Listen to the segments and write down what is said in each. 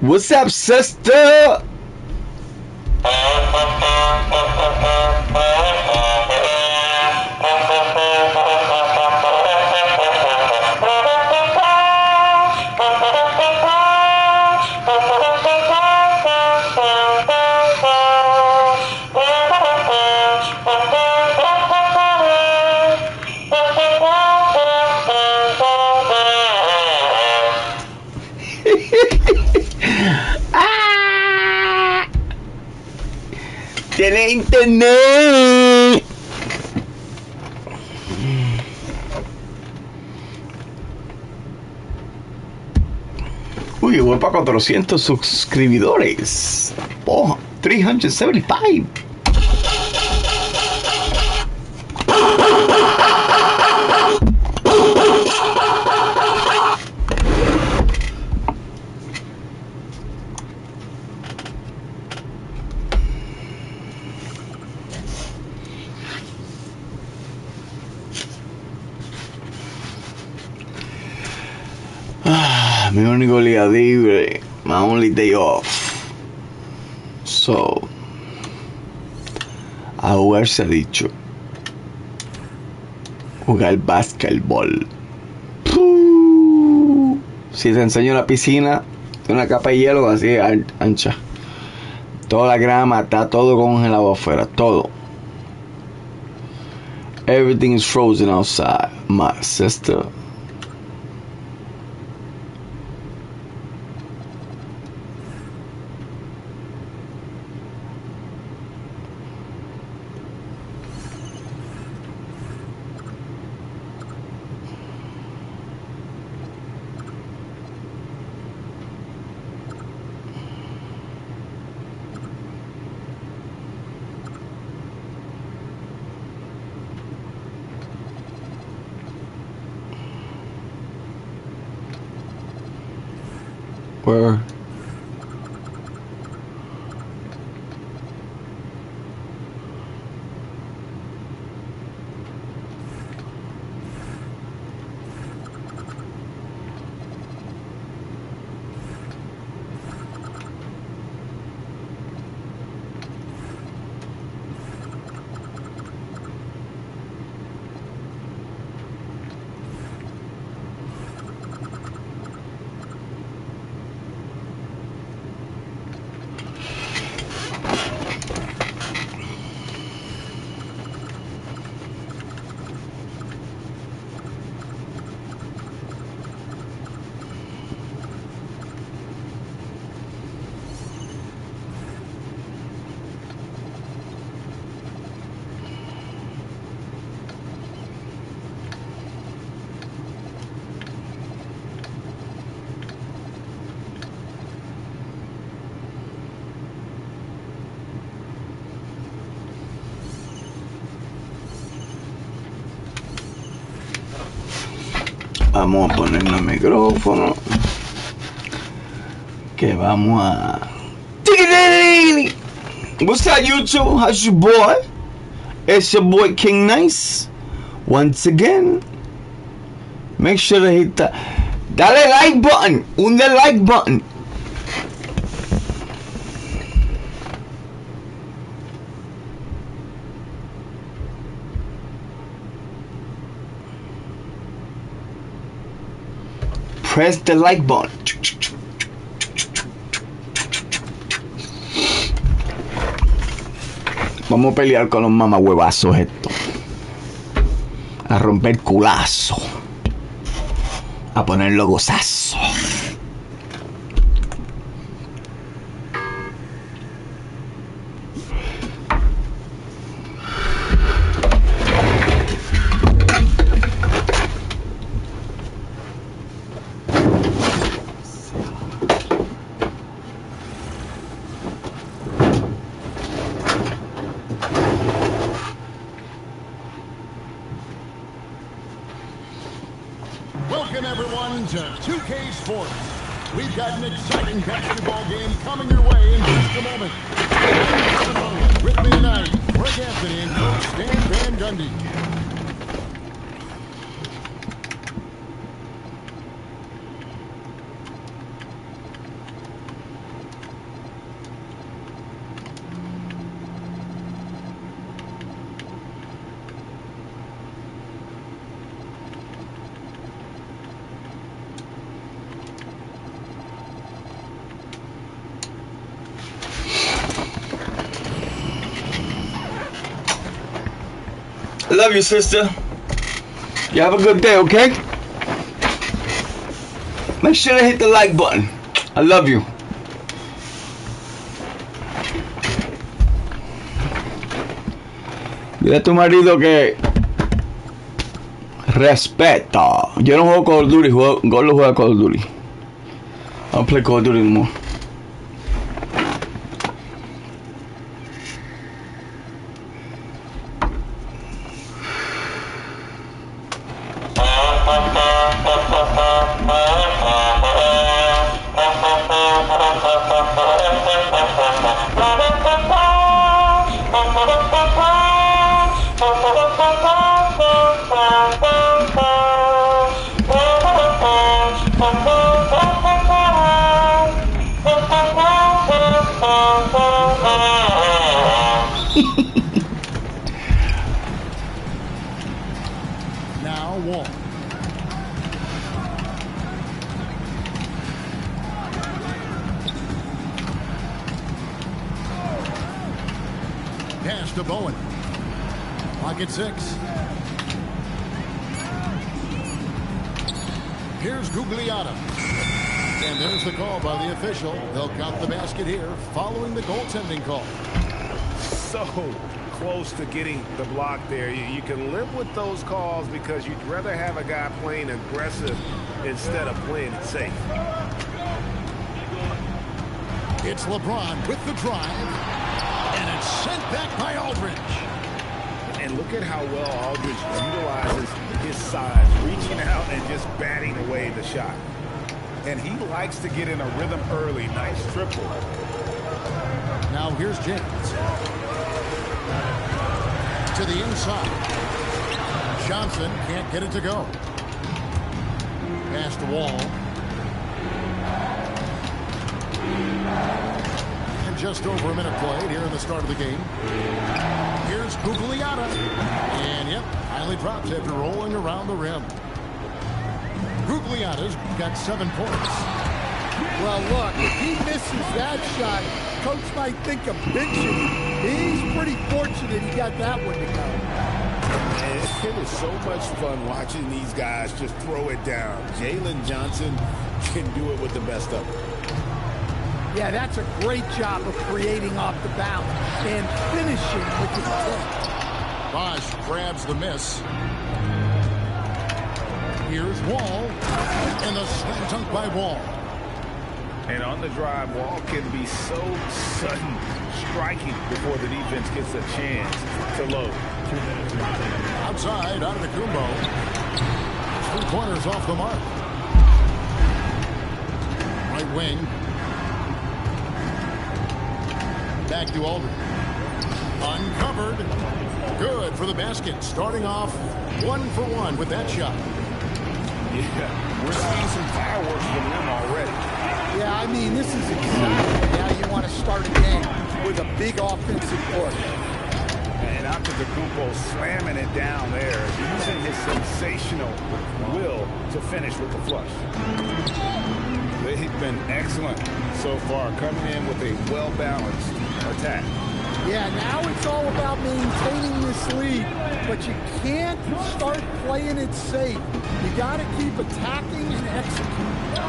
What's up, sister? ¡Ah! ¡Tiene internet! Uy, voy para 400 suscriptores. Oh, 375. Mi único día libre, my only day off. So, a jugar se ha dicho. Jugar basketball. Si te enseño la piscina, tiene una capa de hielo así ancha. Toda la grama está todo congelado afuera, todo. Everything is frozen outside, my sister. Where? Vamos a poner el micrófono. Que vamos a... What's up, YouTube? How's your boy? It's your boy King Nice. Once again, make sure to hit that. Dale like button. Un the like button. Press the like button. Vamos a pelear con los mamahuevazos estos. A romper culazo. A ponerlo gozazo. Welcome everyone to 2K Sports. We've got an exciting basketball game coming your way in just a moment. With me tonight, Greg Anthony and Coach Stan Van Gundy. I love you, sister. You have a good day, okay? Make sure to hit the like button. I love you. Dile a tu marido que respeta. Yo no juego Call of Duty, Golo juega Call of Duty. I don't play Call of Duty anymore. Now Wall. Pass to Bowen. Pocket 6. Here's Gugliotta. And there's the call by the official. They'll count the basket here following the goaltending call. So close to getting the block there. You can live with those calls because you'd rather have a guy playing aggressive instead of playing it safe. It's LeBron with the drive. And it's sent back by Aldridge. And look at how well Aldridge utilizes his size, reaching out and just batting away the shot. And he likes to get in a rhythm early. Nice triple. Now here's James. To the inside. Johnson can't get it to go. Pass to Wall. And just over a minute played here in the start of the game. Here's Gugliotta. And yep, highly drops after rolling around the rim. Gugliotta's got 7 points. Well, look, if he misses that shot, coach might think of benching him. He's pretty fortunate he got that one to go. It was so much fun watching these guys just throw it down. Jalen Johnson can do it with the best of them. Yeah, that's a great job of creating off the bounce and finishing with the tip. Bosch grabs the miss. Here's Wall. And the slam dunk by Wall. And on the drive, Wall can be so sudden, striking before the defense gets a chance to load. Outside, Antetokounmpo. 3-pointers off the mark. Right wing. Back to Aldridge. Uncovered. Good for the basket. Starting off 1 for 1 with that shot. Yeah, we're seeing some fireworks from them already. Yeah, I mean, this is exactly how you want to start a game with a big offensive push. And Antetokounmpo slamming it down there, using his sensational will to finish with the flush. They've been excellent so far, coming in with a well-balanced attack. Yeah, now it's all about maintaining this lead, but you can't start playing it safe. You got to keep attacking and executing.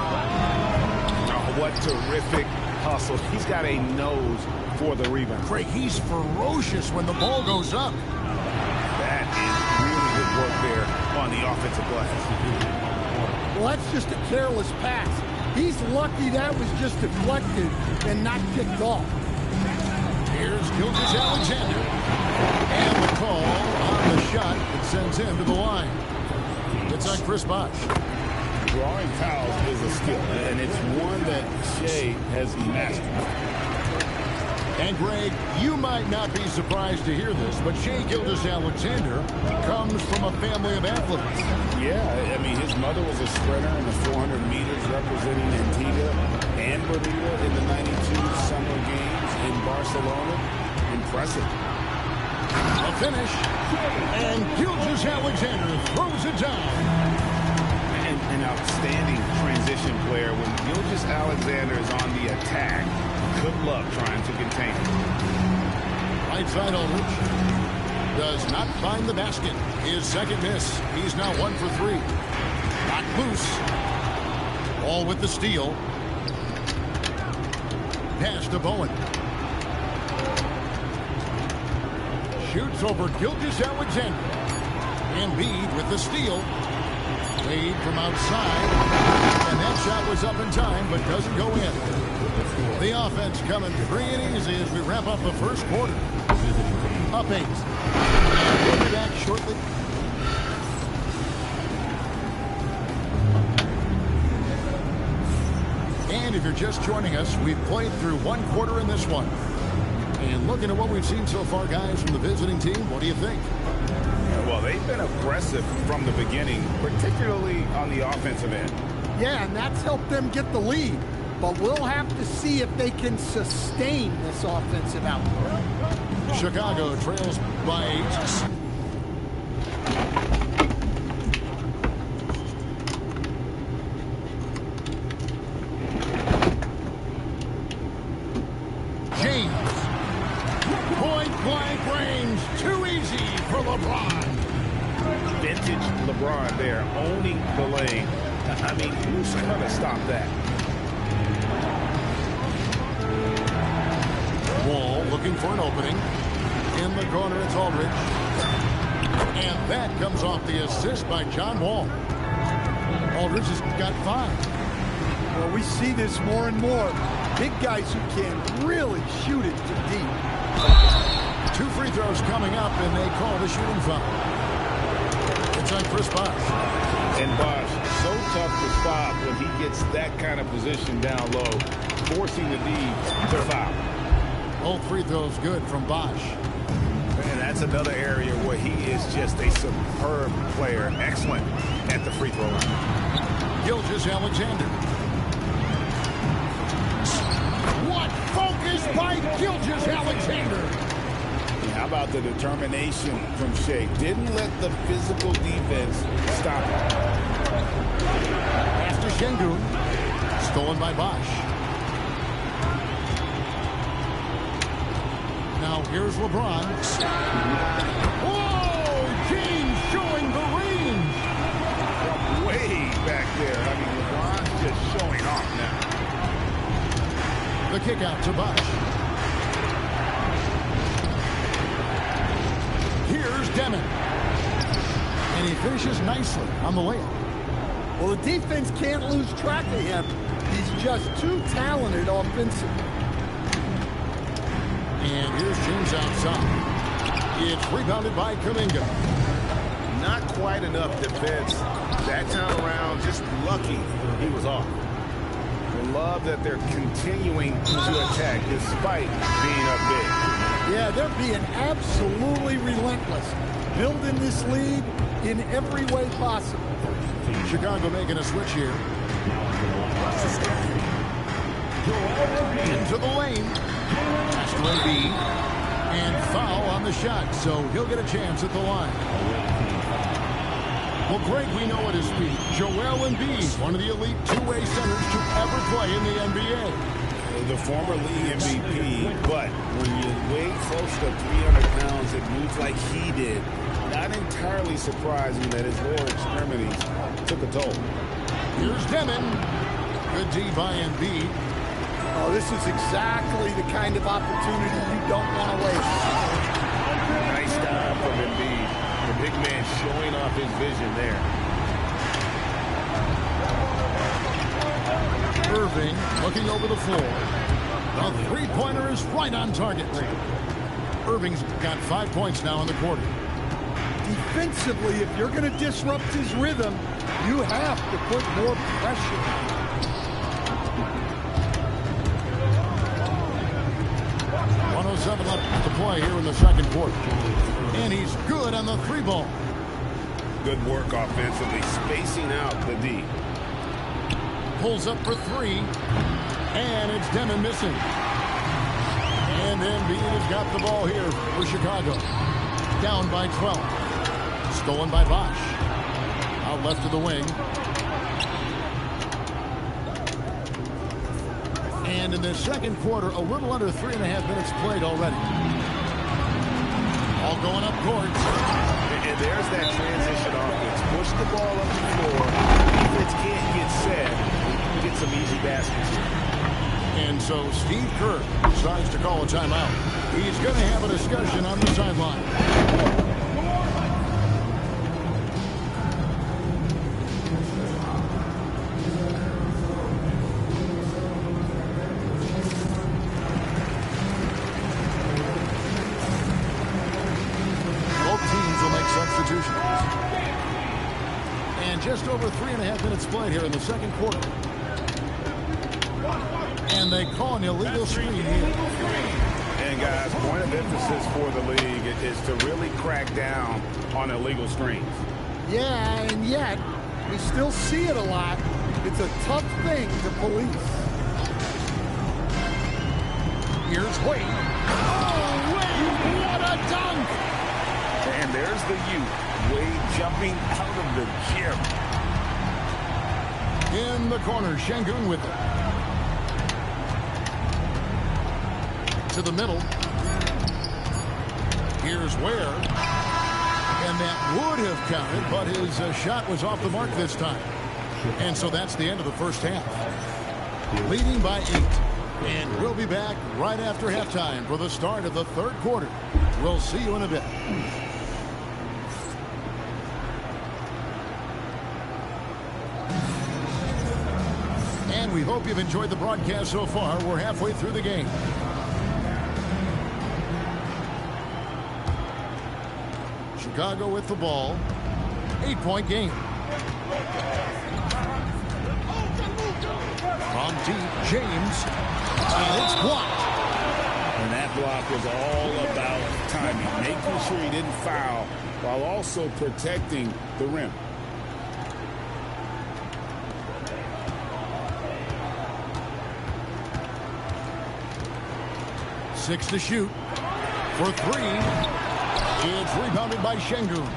Oh, what terrific hustle. He's got a nose for the rebound. Craig, he's ferocious when the ball goes up. That is really good work there on the offensive glass. Well, that's just a careless pass. He's lucky that was just deflected and not kicked off. Here's Gilgeous-Alexander. And the call on the shot that sends him to the line. It's on Chris Bosh. Drawing fouls is a skill, and it's one that Shea has mastered. And Greg, you might not be surprised to hear this, but Shea Gilgeous-Alexander comes from a family of athletes. Yeah, I mean, his mother was a sprinter in the 400 meters representing Antigua and Bermuda in the 92 Summer Games in Barcelona. Impressive. A finish, and Gilgeous-Alexander throws it down. An outstanding transition player. When Gilgeous-Alexander is on the attack, good luck trying to contain him. Right side Aldridge. Does not find the basket. His second miss. He's now 1 for 3. Not loose. Ball with the steal. Pass to Bowen. Shoots over Gilgeous-Alexander. Embiid with the steal. Wade from outside. And that shot was up in time, but doesn't go in. The offense coming free and easy as we wrap up the first quarter. Up 8. We'll be back shortly. And if you're just joining us, we've played through one quarter in this one. And looking at what we've seen so far, guys, from the visiting team, what do you think? Well, they've been aggressive from the beginning, particularly on the offensive end. Yeah, and that's helped them get the lead. But we'll have to see if they can sustain this offensive output. Chicago trails by 8. James. Point-blank range. Too easy for LeBron. Vintage LeBron there, owning the lane. I mean, who's going to stop that? Wall looking for an opening. In the corner, it's Aldridge. And that comes off the assist by John Wall. Aldridge has got 5. Well, we see this more and more. Big guys who can really shoot it to deep. 2 free throws coming up, and they call the shooting foul. It's on Chris Bosh. And Bosh, so tough to stop when he gets that kind of position down low, forcing the D to foul. All free throws good from Bosh. And that's another area where he is just a superb player. Excellent at the free throw line. Gilgeous-Alexander. What focus by Gilgeous-Alexander. How about the determination from Shea? Didn't let the physical defense stop him. Pass to Şengün. Stolen by Bosh. Now here's LeBron. Whoa! James showing the range. Way back there. I mean, LeBron's just showing off now. The kick out to Bosh. Here's Demon. And he finishes nicely on the layup. Well, the defense can't lose track of him. He's just too talented offensively. And here's James outside. It's rebounded by Kuminga. Not quite enough defense. That time around, just lucky he was off. I love that they're continuing to attack despite being up big. Yeah, they're being absolutely relentless. Building this lead in every way possible. Chicago making a switch here. Into the lane. Pass to Embiid. And foul on the shot, so he'll get a chance at the line. Well, Greg, we know at his feet, Joel Embiid, one of the elite two-way centers to ever play in the NBA. The former league MVP, but when you weigh close to 300 pounds and moves like he did, not entirely surprising that his lower extremities took a toll. Here's Demon. Good D by Embiid. Oh, this is exactly the kind of opportunity you don't want to waste. Nice dive from Embiid. The big man showing off his vision there. Irving looking over the floor. The three-pointer is right on target. Irving's got 5 points now in the quarter. Defensively, if you're going to disrupt his rhythm, you have to put more pressure. 1:07 left to play here in the second quarter. And he's good on the 3-ball. Good work offensively, spacing out the D. Pulls up for 3. And it's Demon missing. And Embiid has got the ball here for Chicago. Down by 12. Stolen by Bosh. Out left to the wing. And in the second quarter, a little under 3.5 minutes played already. All ball going up court. And there's that transition offense. Push the ball up the floor. Defense can't get set. Get some easy baskets here. And so Steve Kerr decides to call a timeout. He's going to have a discussion on the sideline. And just over 3.5 minutes played here in the second quarter. And they call an illegal screen here. And guys, point of emphasis for the league is to really crack down on illegal screens. Yeah, and yet we still see it a lot. It's a tough thing to police. Here's Wade. Oh, Wade, what a dunk! And there's the youth, Wade jumping out of the gym. In the corner, Şengün with it. To the middle. Here's Ware. And that would have counted, but his shot was off the mark this time. And so that's the end of the first half. Leading by 8. And we'll be back right after halftime for the start of the third quarter. We'll see you in a bit. And we hope you've enjoyed the broadcast so far. We're halfway through the game. Chicago with the ball. 8-point game. From deep, James. And it's blocked. And that block was all about timing, making sure he didn't foul while also protecting the rim. Six to shoot. For 3. It's rebounded by Şengün.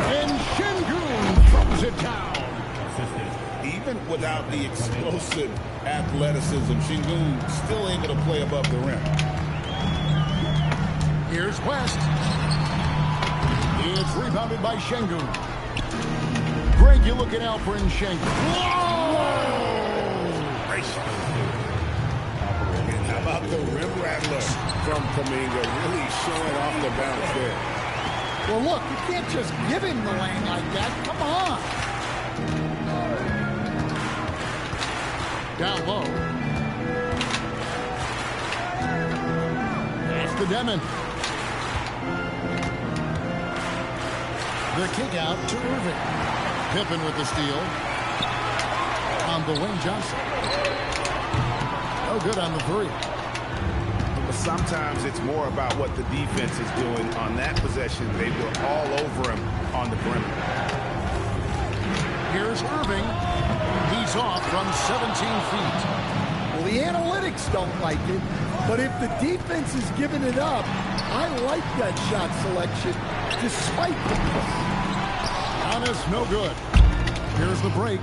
And Şengün throws it down. Even without the explosive athleticism, Şengün still able to play above the rim. Here's West. It's rebounded by Şengün. Greg, you're looking out for Şengün. How about the rim rattler from Kuminga, really showing off the bounce there. Well, look, you can't just give him the lane like that. Come on. Down low. Pass to Demon. The kick out to Irving. Pippen with the steal. On the wing, Johnson. No good on the 3. But sometimes it's more about what the defense is doing on that possession. They were all over him on the perimeter. Here's Irving. He's off from 17 feet. Well, the analytics don't like it, but if the defense is giving it up, I like that shot selection despite the miss. Honest, no good. Here's the break.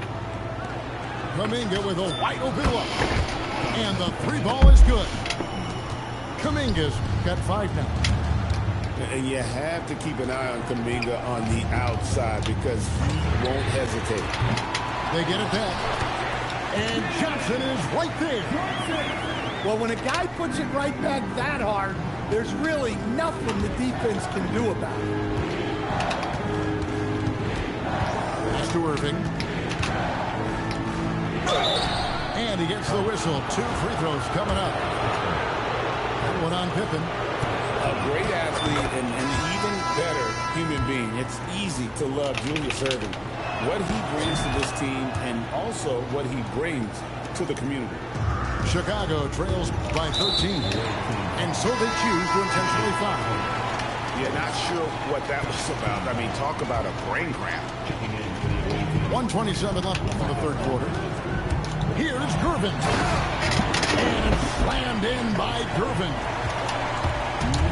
Kuminga with a wide open look. And the 3 ball is good. Kuminga's got 5 now. And you have to keep an eye on Kuminga on the outside because he won't hesitate. They get it back. And Johnson is right there. Well, when a guy puts it right back that hard, there's really nothing the defense can do about it. Pass to Irving. And he gets the whistle. 2 free throws coming up. That one on Pippen. A great athlete and an even better human being. It's easy to love Julius Erving. What he brings to this team and also what he brings to the community. Chicago trails by 13. And so they choose to intentionally foul. Yeah, not sure what that was about. I mean, talk about a brain cramp. 1:27 left in the third quarter. Here's Gervin. And slammed in by Gervin.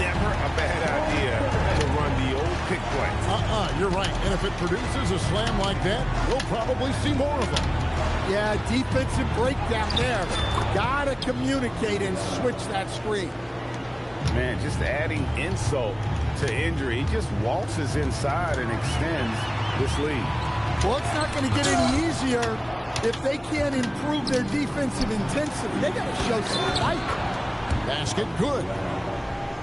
Never a bad idea to run the old pick play. You're right. And if it produces a slam like that, we'll probably see more of them. Yeah, defensive breakdown there. Gotta communicate and switch that screen. Man, just adding insult to injury. He just waltzes inside and extends this lead. Well, it's not going to get any easier if they can't improve their defensive intensity. They got to show some fight. Basket good.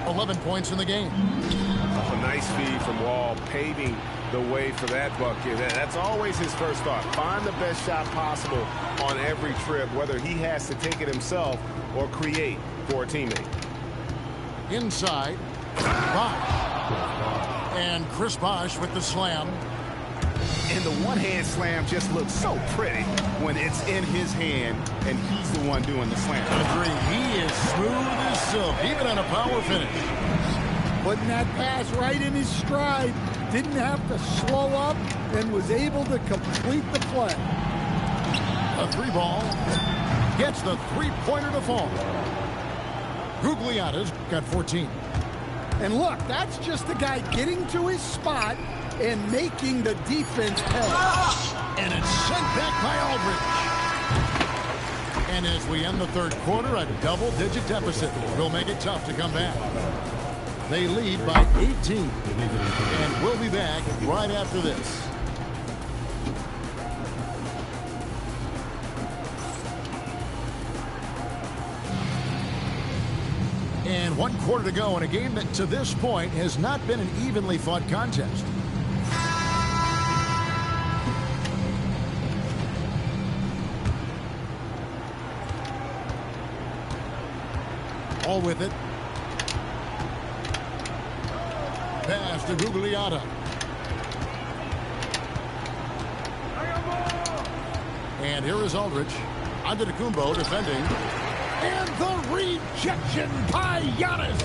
11 points in the game. A nice feed from Wall, paving the way for that bucket. That's always his first thought. Find the best shot possible on every trip, whether he has to take it himself or create for a teammate. Inside, Bosh. And Chris Bosh with the slam. And the one-hand slam just looks so pretty when it's in his hand and he's the one doing the slam. Agree. He is smooth as silk, even on a power finish. Putting that pass right in his stride. Didn't have to slow up and was able to complete the play. A three ball. Gets the three-pointer to fall. Gugliotta's got 14. And look, that's just a guy getting to his spot and making the defense pay. And it's sent back by Aldridge. And as we end the third quarter, a double-digit deficit will make it tough to come back. They lead by 18. And we'll be back right after this. And 1 quarter to go in a game that to this point has not been an evenly fought contest. All with it. Pass to Gugliotta. And here is Aldridge. Antetokounmpo defending. And the rejection by Giannis.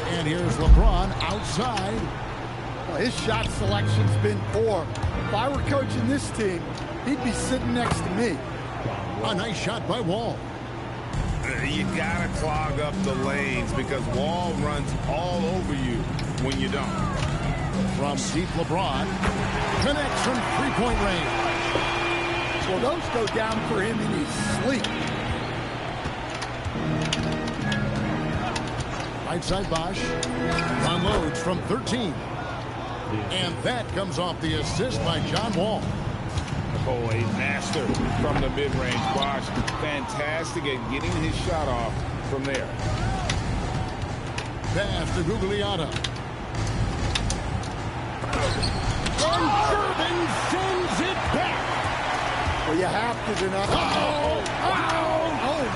And here's LeBron outside. Well, his shot selection's been poor. If I were coaching this team, he'd be sitting next to me. A nice shot by Wall. You gotta clog up the lanes because Wall runs all over you when you don't. From deep, LeBron connects from three-point range. Well, those go down for him in his sleep. Right side Bosh unloads from 13. And that comes off the assist by John Wall. Oh, a master from the mid-range. Bosh, fantastic at getting his shot off from there. Pass to Gugliotta. And Durbin sends it back. Well, you have to deny. Oh,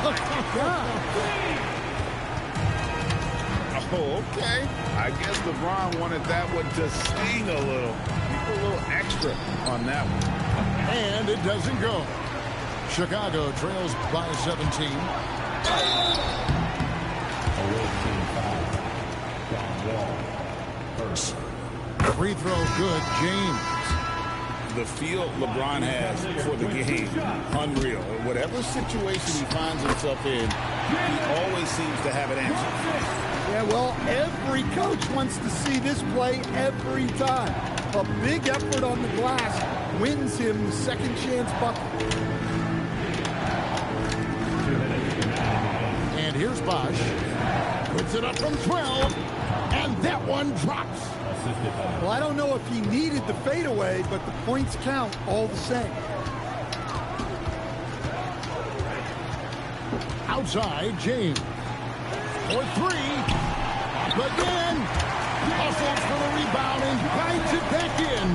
look at that. Oh, okay. I guess LeBron wanted that one to sting a little. You put a little extra on that one. And it doesn't go. Chicago trails by 17. Free throw good, James. The feel LeBron has for the game, unreal. Whatever situation he finds himself in, he always seems to have an answer. Yeah, well, every coach wants to see this play every time. A big effort on the glass wins him the second chance bucket. And here's Bosh. Puts it up from 12. And that one drops. Well, I don't know if he needed the fadeaway, but the points count all the same. Outside, James. For three. Up again. Hustles for the rebound and bites it back in.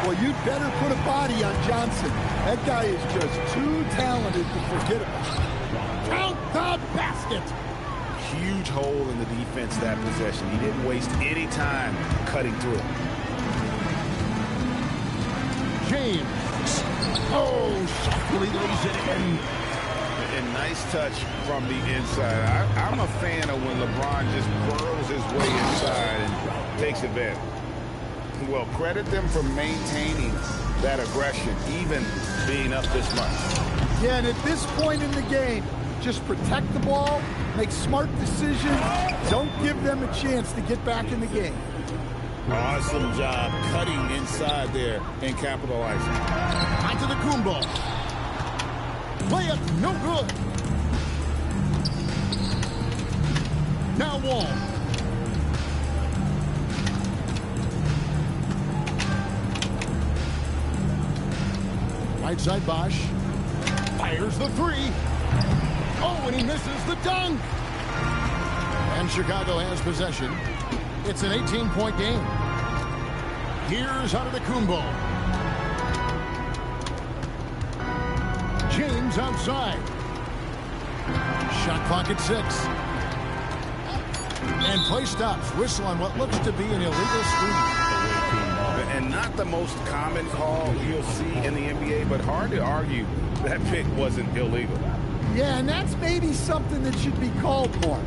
Well, you'd better put a body on Johnson. That guy is just too talented to forget about. Count the basket. Huge hole in the defense that possession. He didn't waste any time cutting through it. James. Oh, softly lays it in. And nice touch from the inside. I'm a fan of when LeBron just burrows his way inside and takes advantage. Well, credit them for maintaining that aggression, even being up this much. Yeah, and at this point in the game, just protect the ball, make smart decisions, don't give them a chance to get back in the game. Awesome job cutting inside there and capitalizing. Antetokounmpo. Layup, no good. Now Wall. Right side Bosch. Fires the three. Oh, and he misses the dunk. And Chicago has possession. It's an 18-point game. Here's Antetokounmpo. James outside. Shot clock at 6. And play stops. Whistle on what looks to be an illegal screen. And not the most common call you'll see in the NBA, but hard to argue that pick wasn't illegal. Yeah, and that's maybe something that should be called more.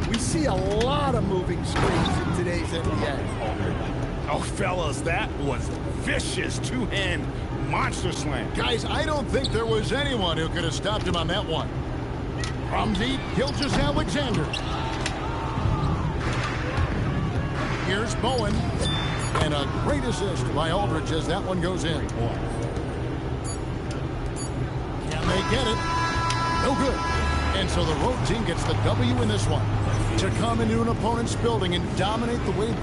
We see a lot of moving screens in today's NBA. Oh, fellas, that was vicious two-hand monster slam. Guys, I don't think there was anyone who could have stopped him on that one. From deep, Gilgeous-Alexander. Here's Bowen. And a great assist by Aldridge as that one goes in. Can they get it? No good. And so the road team gets the W in this one. To come into an opponent's building and dominate the win.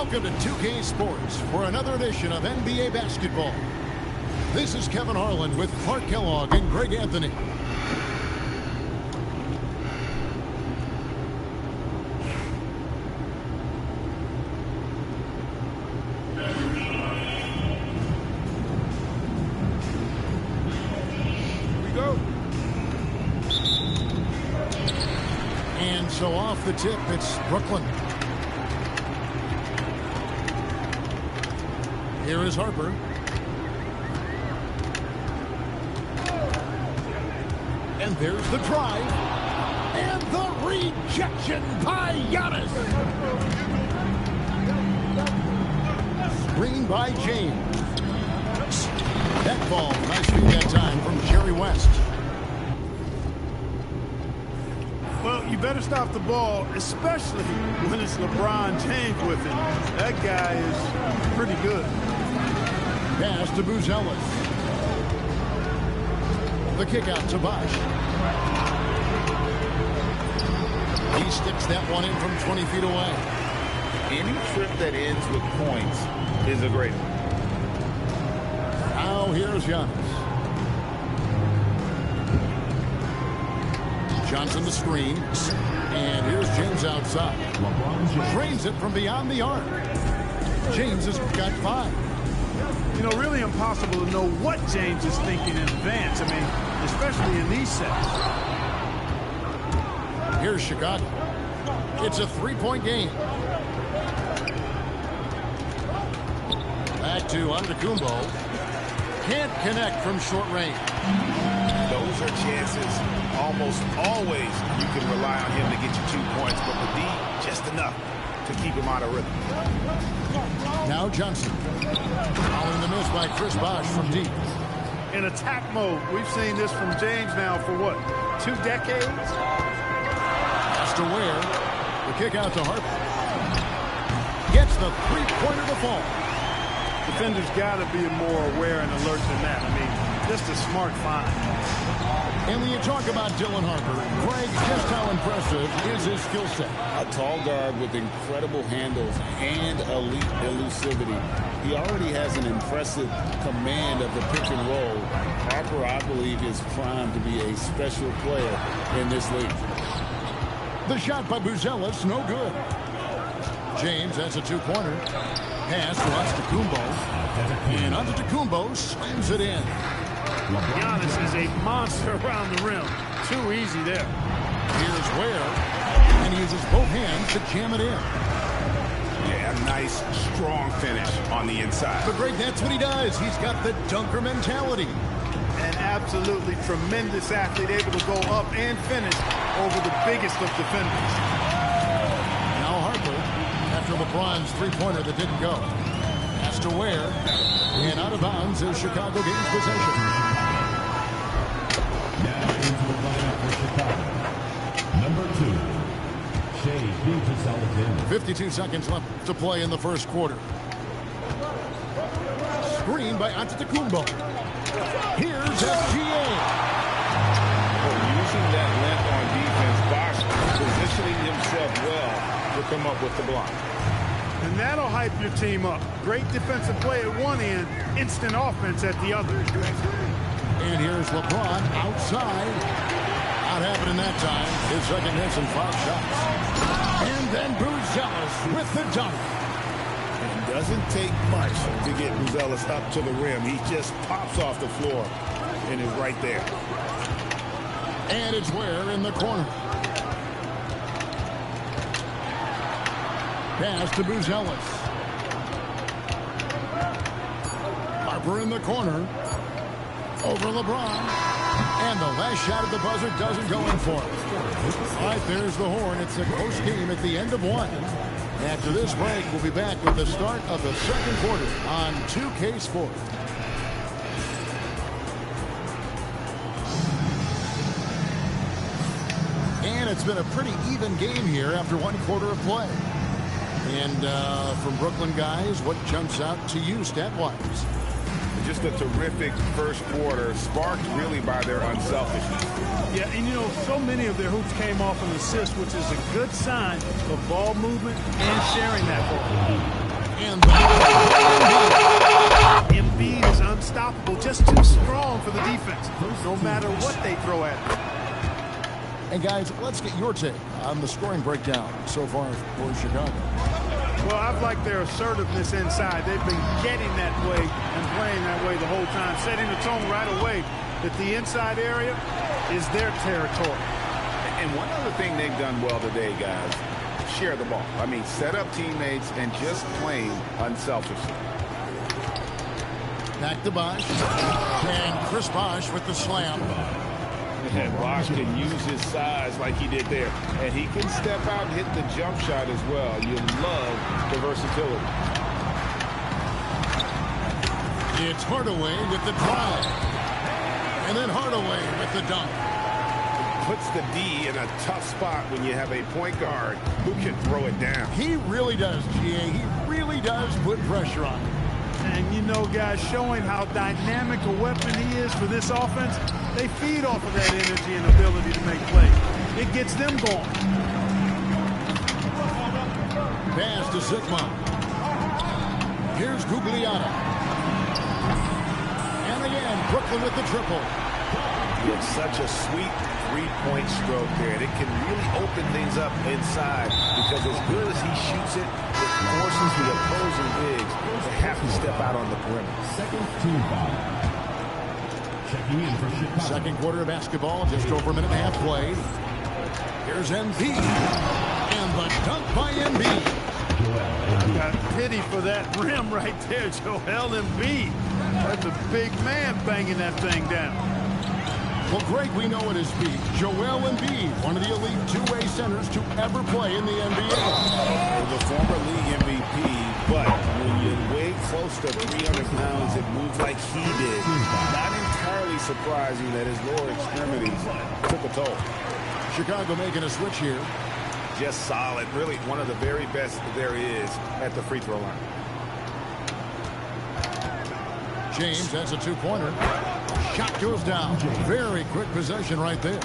Welcome to 2K Sports for another edition of NBA basketball. This is Kevin Harlan with Clark Kellogg and Greg Anthony. So off the tip, it's Brooklyn. Here is Harper. And there's the drive. And the rejection by Giannis. Screen by James. That ball, nice feed that time from Jerry West. Well, you better stop the ball, especially when it's LeBron James with him. That guy is pretty good. Pass to Buzelis. The kick out to Bosh. He sticks that one in from 20 feet away. Any trip that ends with points is a great one. Now here's Giannis. Johnson the screen. And here's James outside. Drains it from beyond the arc. James has got 5. You know, really impossible to know what James is thinking in advance. I mean, especially in these sets. Here's Chicago. It's a 3-point game. Back to Antetokounmpo. Can't connect from short range. Those are chances almost always you can rely on him to get you 2 points, but with D, just enough to keep him out of rhythm. Now Johnson. Following the miss by Chris Bosh from deep. In attack mode, we've seen this from James now for what, 2 decades? Pass to Ware. The kick out to Harper. Gets the 3-pointer to fall. Defenders got to be more aware and alert than that. I mean, just a smart find. And when you talk about Dylan Harper, Greg, just how impressive is his skill set? A tall guard with incredible handles and elite elusivity. He already has an impressive command of the pick and roll. Harper, I believe, is primed to be a special player in this league. The shot by Buzelis, no good. James, that's a 2-pointer. Pass to Antetokounmpo. And Antetokounmpo slams it in. Giannis is a monster around the rim. Too easy there. Here's Ware. And he uses both hands to jam it in. Yeah, a nice, strong finish on the inside. But Greg, that's what he does. He's got the dunker mentality. An absolutely tremendous athlete, able to go up and finish over the biggest of defenders. Now Harper, after LeBron's 3-pointer that didn't go. Pass to Ware. And out of bounds as Chicago gains possession. Now into the lineup for Chicago. Number 2, Shai Gilgeous-Alexander. 52 seconds left to play in the first quarter. Screen by Antetokounmpo. Here's SGA. Using that length on defense, Bosh positioning himself well to come up with the block. And that'll hype your team up. Great defensive play at one end, instant offense at the other. And here's LeBron outside. Not happening that time. His second miss and 5 shots. And then Buzelis with the dunk. It doesn't take much to get Buzelis up to the rim. He just pops off the floor and is right there. And it's Ware in the corner. Pass to Buzelis. Harper in the corner. Over LeBron. And the last shot at the buzzer doesn't go in for him. All right, there's the horn. It's a close game at the end of 1. After this break, we'll be back with the start of the second quarter on 2K Sports. And it's been a pretty even game here after 1 quarter of play. And from Brooklyn guys, what jumps out to you stat-wise? Just a terrific first quarter, sparked really by their unselfishness. Yeah, and you know, so many of their hoops came off an assist, which is a good sign of ball movement and sharing that ball. And the Embiid is unstoppable, just too strong for the defense, no matter what they throw at him. And guys, let's get your take on the scoring breakdown so far for Chicago. Well, I've liked their assertiveness inside. They've been getting that way and playing that way the whole time, setting the tone right away that the inside area is their territory. And one other thing they've done well today, guys, share the ball. I mean, set up teammates and just playing unselfishly. Back to Bosh. And Chris Bosh with the slam. And Bosh can use his size like he did there. And he can step out and hit the jump shot as well. You love the versatility. It's Hardaway with the drive. And then Hardaway with the dunk. Puts the D in a tough spot when you have a point guard who can throw it down. He really does, GA. He really does put pressure on him. And you know, guys, showing how dynamic a weapon he is for this offense, they feed off of that energy and ability to make plays. It gets them going. Pass to Sigma. Here's Gugliotta. And again, Brooklyn with the triple. It's such a sweet three-point stroke there. And it can really open things up inside because as good as he shoots it, it forces the opposing bigs to have to step out on the perimeter. Second team foul. Checking in for Chicago. Second quarter of basketball, just over a minute and a half played. Here's Embiid. And the dunk by Embiid. I got pity for that rim right there, Joel Embiid. That's a big man banging that thing down. Well, Greg, we know it is Embiid. Joel Embiid, one of the elite two-way centers to ever play in the NBA. The former league MVP, but when you weigh close to 300 pounds and move like he did, not entirely surprising that his lower extremities took a toll. Chicago making a switch here. Just solid, really one of the very best there is at the free throw line. James has a two-pointer. Shot goes down. Very quick possession right there.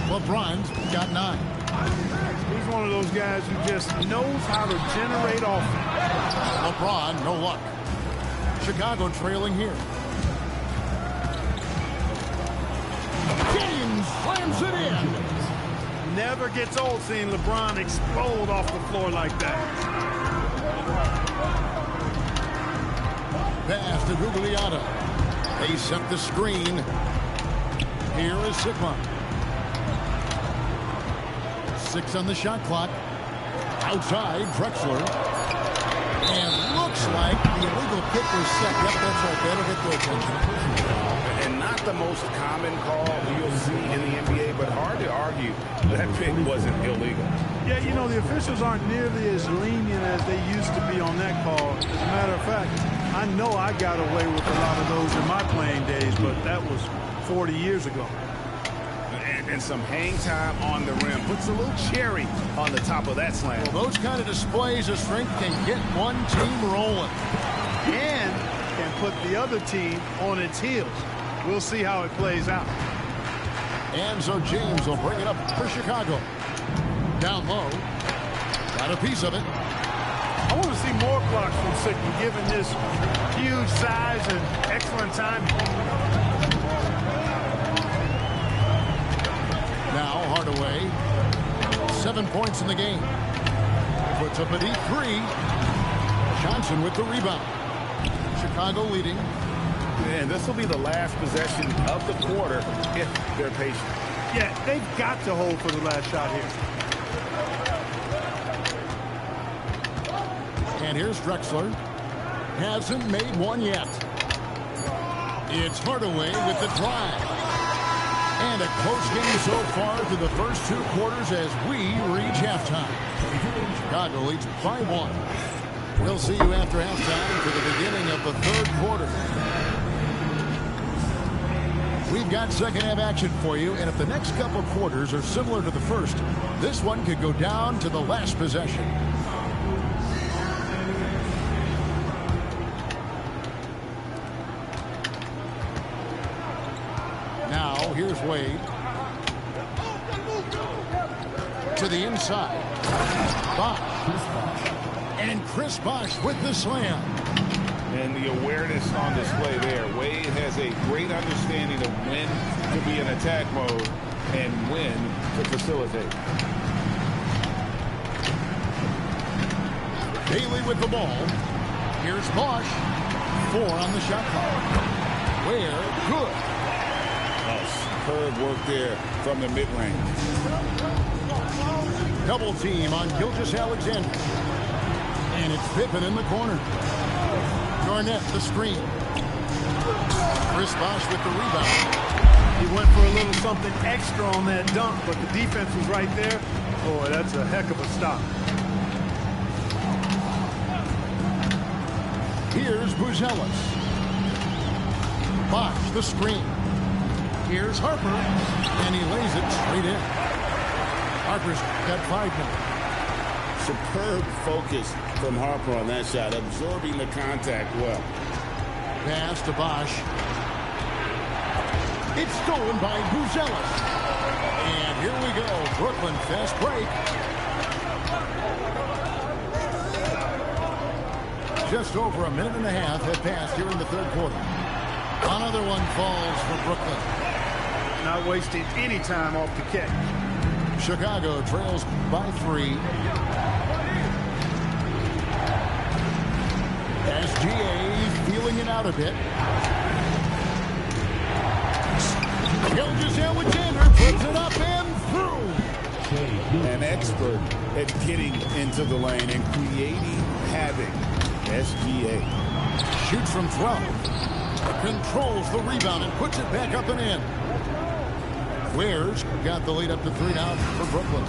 LeBron's got 9. He's one of those guys who just knows how to generate offense. LeBron, no luck. Chicago trailing here. James slams it in. Never gets old seeing LeBron explode off the floor like that. Pass to Gugliotta. They set the screen. Here is Sigma. 6 on the shot clock. Outside, Drexler. And looks like the illegal kick was set. Yep, that's right. Better get the attention. And not the most common call you'll see in the NBA, but hard to argue that pick wasn't illegal. Yeah, you know, the officials aren't nearly as lenient as they used to be on that call. As a matter of fact, I know I got away with a lot of those in my playing days, but that was 40 years ago. And some hang time on the rim. Puts a little cherry on the top of that slam. Well, those kind of displays of strength can get one team rolling. And can put the other team on its heels. We'll see how it plays out. And so James will bring it up for Chicago. Down low. Got a piece of it. I want to see more blocks from Sigma, given his huge size and excellent timing. Now Hardaway. 7 points in the game. Puts up a deep 3. Johnson with the rebound. Chicago leading. And this will be the last possession of the quarter if they're patient. Yeah, they've got to hold for the last shot here. And here's Drexler. Hasn't made one yet. It's Hardaway with the drive. And a close game so far through the first 2 quarters as we reach halftime. Chicago leads 5-1. We'll see you after halftime for the beginning of the 3rd quarter. We've got second half action for you, and if the next couple quarters are similar to the first, this one could go down to the last possession. Now, here's Wade. To the inside. Bosh. And Chris Bosh with the slam. And the awareness on display there. Wade has a great understanding of when to be in attack mode and when to facilitate. Bailey with the ball. Here's Bosh. 4 on the shot clock. Ware, good. Superb work there from the mid-range. Double team on Gilgeous-Alexander. And it's Pippen in the corner. Garnett, the screen. Chris Bosh with the rebound. He went for a little something extra on that dunk, but the defense was right there. Boy, that's a heck of a stop. Here's Buzelis. Bosh, the screen. Here's Harper, and he lays it straight in. Harper's got 5 minutes. Superb focus from Harper on that shot, absorbing the contact well. Pass to Bosh. It's stolen by Buzelis. And here we go. Brooklyn fast break. Just over a minute and a half have passed here in the third quarter. Another one falls for Brooklyn. Not wasting any time off the kick. Chicago trails by 3. SGA feeling it out a bit. Gilgeous-Alexander puts it up and through. An expert at getting into the lane and creating havoc. SGA. Shoots from 12. Controls the rebound and puts it back up and in. Ware's got the lead up to 3 now for Brooklyn.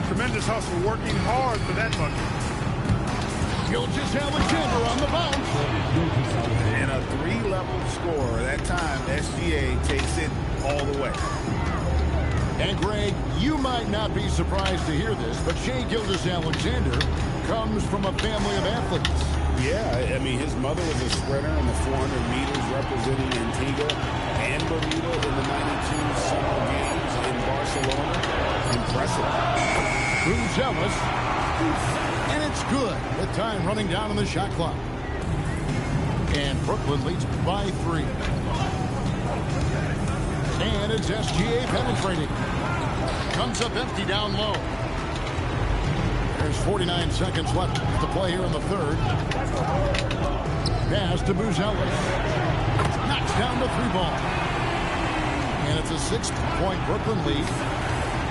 Tremendous hustle, working hard for that bucket. Gilgeous-Alexander on the bounce. And a 3-level score. That time, SGA takes it all the way. And Greg, you might not be surprised to hear this, but Shai Gilgeous-Alexander comes from a family of athletes. Yeah, I mean, his mother was a sprinter in the 400 meters representing Antigua and Bermuda in the 92 Summer Games in Barcelona. Impressive. Buzelis. And it's good. With time running down on the shot clock. And Brooklyn leads by 3. And it's SGA penetrating. Comes up empty down low. There's 49 seconds left to play here in the third. Pass to Buzelis. Knocks down the 3-ball. And it's a 6-point Brooklyn lead.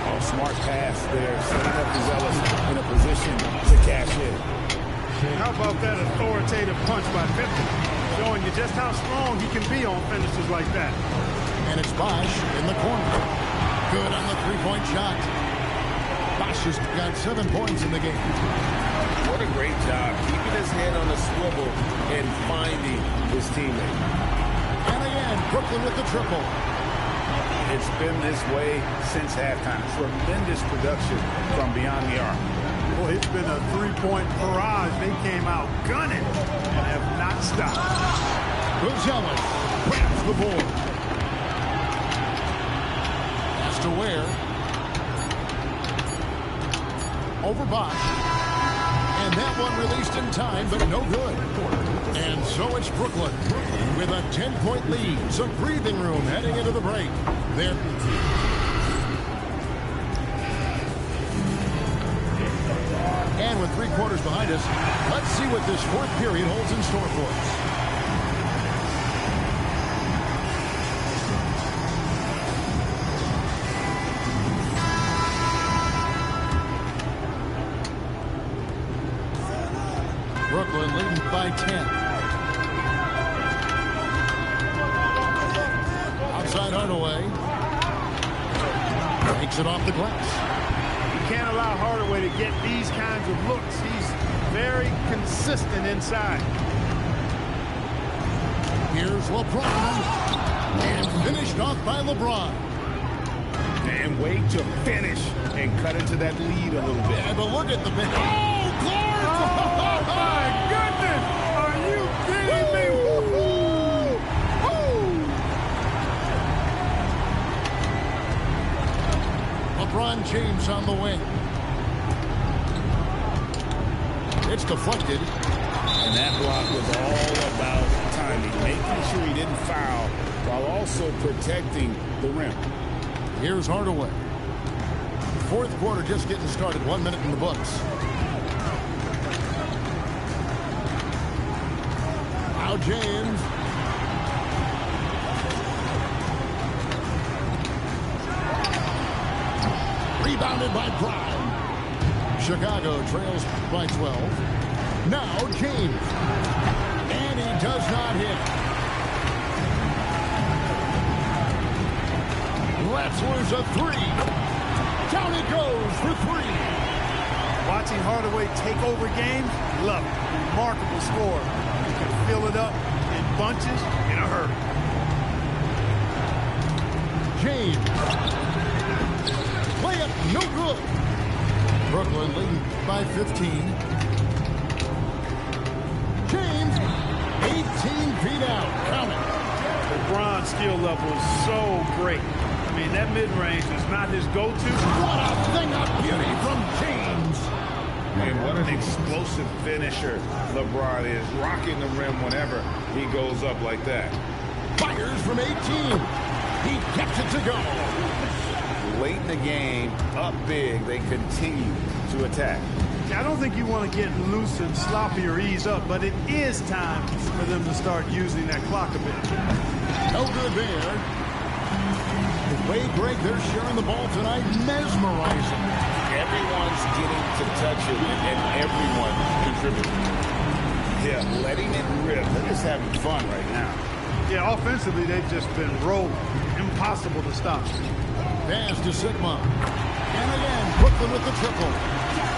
Oh, smart pass there. Setting up Buzelis in a position to cash in. How about that authoritative punch by Pippen? Showing you just how strong he can be on finishes like that. And it's Bosh in the corner. Good on the 3-point shot. Bosh has got 7 points in the game. What a great job keeping his head on the swivel and finding his teammate. And again, Brooklyn with the triple. It's been this way since halftime. Tremendous production from beyond the arc. Well, it's been a 3-point barrage. They came out gunning and have not stopped. Buzelis grabs the board. Pass to Ware. Over Bosh. And that one released in time, but no good. And so it's Brooklyn with a 10-point lead. Some breathing room heading into the break. There. And with 3 quarters behind us, let's see what this fourth period holds in store for us. Brooklyn leading by 10. Outside Hardaway. Takes it off the glass. You can't allow Hardaway to get these kinds of looks. He's very consistent inside. Here's LeBron. And finished off by LeBron. And wait to finish and cut into that lead a little bit. And but look at the bench. Oh, Clark! Oh, my goodness! Are you kidding me? Woo-hoo! Woo! LeBron James on the wing. It's deflected. And that block was all about timing, making sure he didn't foul while also protecting the rim. Here's Hardaway. Fourth quarter just getting started. 1 minute in the books. Now James. Rebounded by Brown. Chicago trails by 12. Now James. And he does not hit. Letzler's a three. Down it goes for three. Watching Hardaway take over games, love it. Remarkable score. You can fill it up in bunches in a hurry. James. Layup, no good. Brooklyn leading by 15. James, 18 feet out. Count it. LeBron's skill level is so great. I mean, that mid-range is not his go-to. What a thing of beauty from James. And what an explosive finisher LeBron is, rocking the rim whenever he goes up like that. Fires from 18. He gets it to go. Late in the game, up big, they continue to attack. I don't think you want to get loose and sloppy or ease up, but it is time for them to start using that clock a bit. No good there. The way, Greg, they're sharing the ball tonight, mesmerizing. Everyone's getting to touch it, and everyone contributing. Yeah, letting it rip. They're just having fun right now. Yeah, offensively, they've just been rolling. Impossible to stop. Pass to Sigma. And again, Brooklyn with the triple.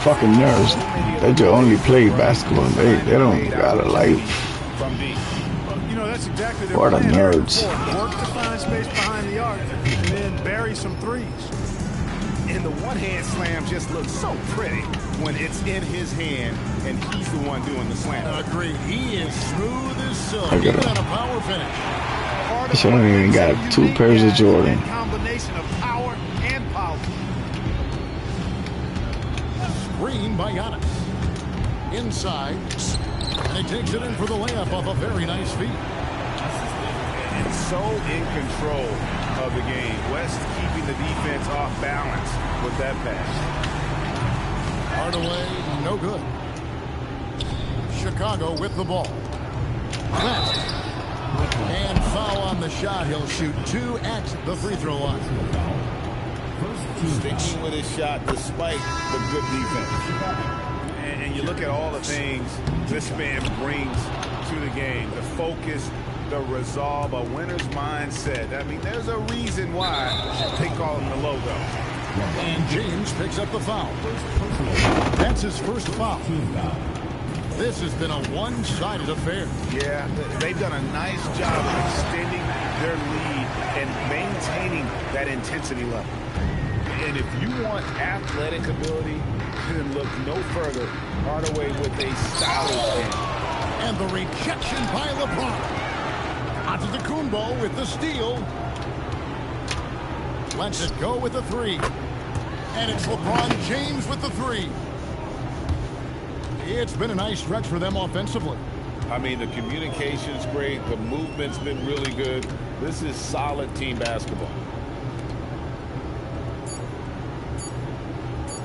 Fucking nerds. They just only play basketball. They don't got a life. From deep. You know, that's exactly their What a plan. nerds. Work to find space behind the arc and then bury some threes. And the one-hand slam just looks so pretty when it's in his hand and he's the one doing the slam. Agreed. He is smooth as silk. Look at Even him. on a power finish. This one ain't even got 2 pairs of Jordan. Combination of power and power. Screen by Giannis. Inside. And he takes it in for the layup off a very nice feed. And so in control of the game. West keeping the defense off balance with that pass. Hardaway, no good. Chicago with the ball. West. And foul on the shot. He'll shoot 2 at the free throw line. Sticking with his shot despite the good defense. And you look at all the things this man brings to the game. The focus, the resolve, a winner's mindset. I mean, there's a reason why they call him the logo. And James picks up the foul. That's his first foul. This has been a one-sided affair. Yeah, they've done a nice job of extending their lead and maintaining that intensity level. And if you want athletic ability, then look no further. Hardaway with a stylish game. And the rejection by LeBron. Antetokounmpo with the steal. Lets it go with the 3. And it's LeBron James with the 3. It's been a nice stretch for them offensively. I mean, the communication's great. The movement's been really good. This is solid team basketball.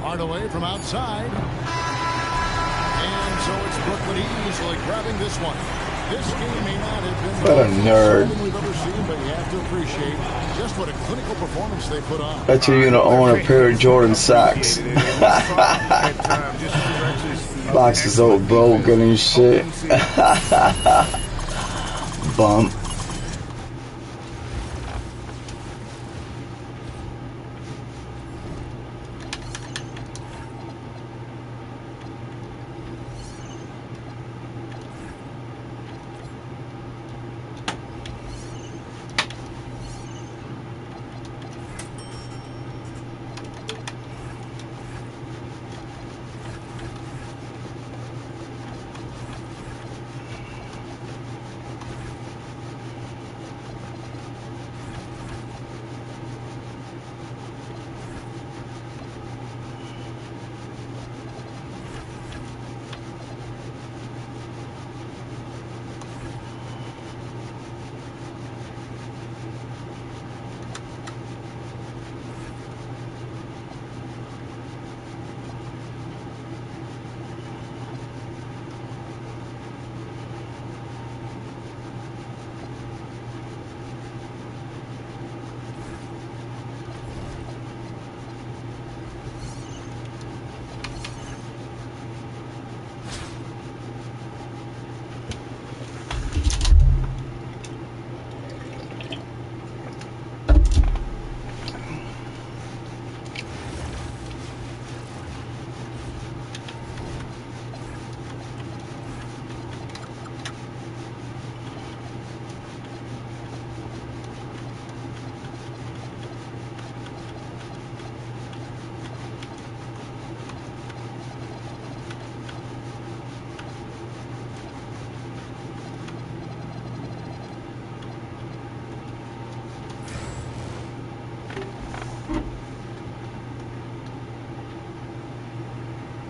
Hardaway from outside. And so it's Brooklyn easily grabbing this one. This game may not have been What a nerd. we've ever seen, but you have to appreciate just what a clinical performance they put on. Bet you don't own a pair of Jordan socks. Box is old broken and shit. Bump.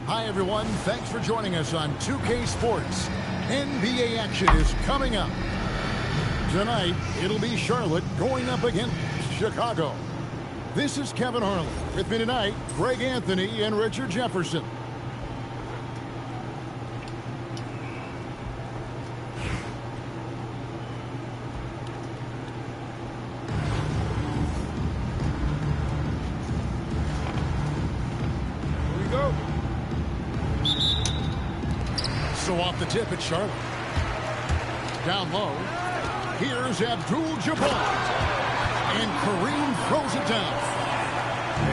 Hi, everyone. Thanks for joining us on 2K Sports. NBA action is coming up. Tonight, it'll be Charlotte going up against Chicago. This is Kevin Harlan. With me tonight, Greg Anthony and Richard Jefferson. So off the tip at Charlotte. Down low. Here's Abdul-Jabbar. And Kareem throws it down.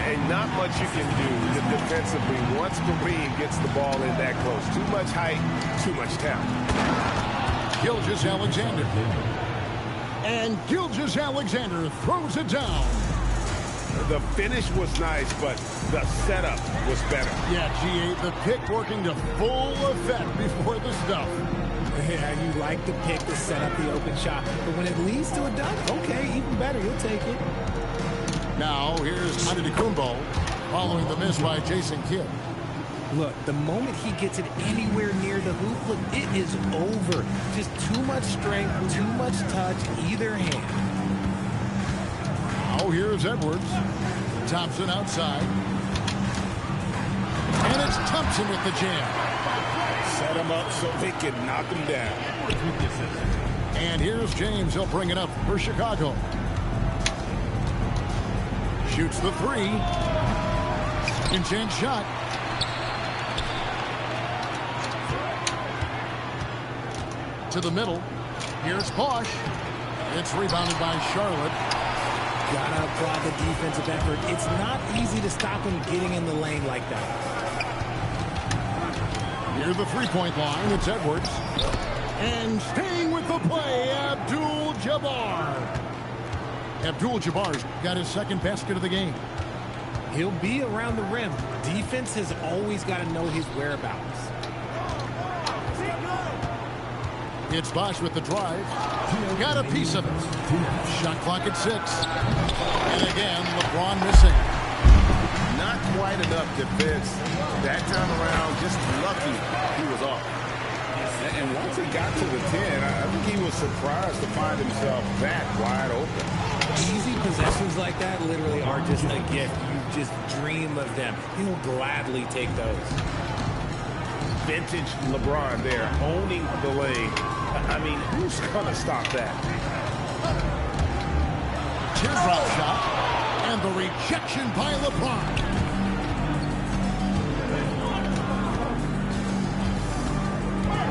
And not much you can do defensively once Kareem gets the ball in that close. Too much height, too much talent. Gilgeous-Alexander. And Gilgeous-Alexander throws it down. The finish was nice, but the setup was better. Yeah, G8, the pick working to full effect before the stuff. Yeah, you like the pick to set up the open shot, but when it leads to a dunk, okay, even better, you'll take it. Now, here's Antetokounmpo following the miss by Jason Kidd. Look, the moment he gets it anywhere near the hoop, look, it is over. Just too much strength, too much touch, either hand. Now, here's Edwards. Thompson outside. And it's Thompson with the jam. Set him up so they can knock him down. And here's James. He'll bring it up for Chicago. Shoots the three. Intense shot. To the middle. Here's Bosch. It's rebounded by Charlotte. Gotta applaud the defensive effort. It's not easy to stop him getting in the lane like that. Near the three-point line, it's Edwards. And staying with the play, Abdul-Jabbar. Abdul-Jabbar's got his second basket of the game. He'll be around the rim. Defense has always got to know his whereabouts. It's Bosch with the drive. Got a piece of it. Shot clock at 6. And again, LeBron missing. Not quite enough defense. That time around, just lucky he was off. And once he got to the 10, I think he was surprised to find himself that wide open. Easy possessions like that literally are just a gift. You just dream of them. He'll gladly take those. Vintage LeBron there, owning the lane. I mean, who's going to stop that? Teardrop shot. And the rejection by LeBron.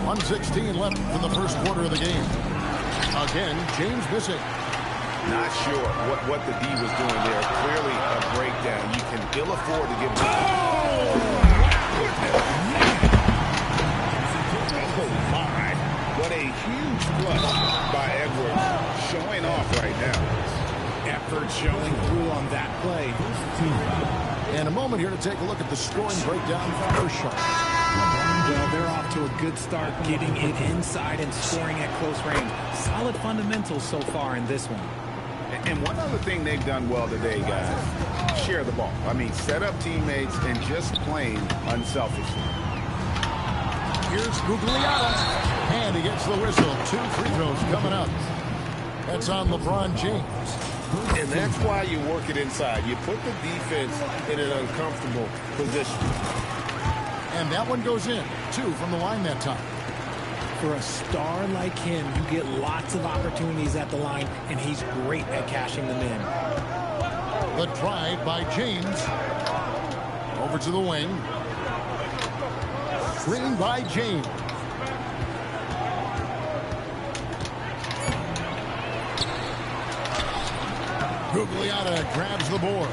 .116 left in the first quarter of the game. Again, James missing. Not sure what the D was doing there. Clearly a breakdown. You can ill afford to give him. Oh my. What a huge clutch by Edwards. Showing off right now. Effort showing through on that play. And a moment here to take a look at the scoring breakdown for Charlotte. Well, they're off to a good start getting it inside and scoring at close range. Solid fundamentals so far in this one. And one other thing they've done well today, guys, share the ball. I mean, set up teammates and just playing unselfishly. Here's Gugliotta. And he gets the whistle. 2 free throws coming up. That's on LeBron James. And that's why you work it inside. You put the defense in an uncomfortable position. And that one goes in. 2 from the line that time. For a star like him, you get lots of opportunities at the line, and he's great at cashing them in. The drive by James. Over to the wing. Screen by James. Gugliotta grabs the board.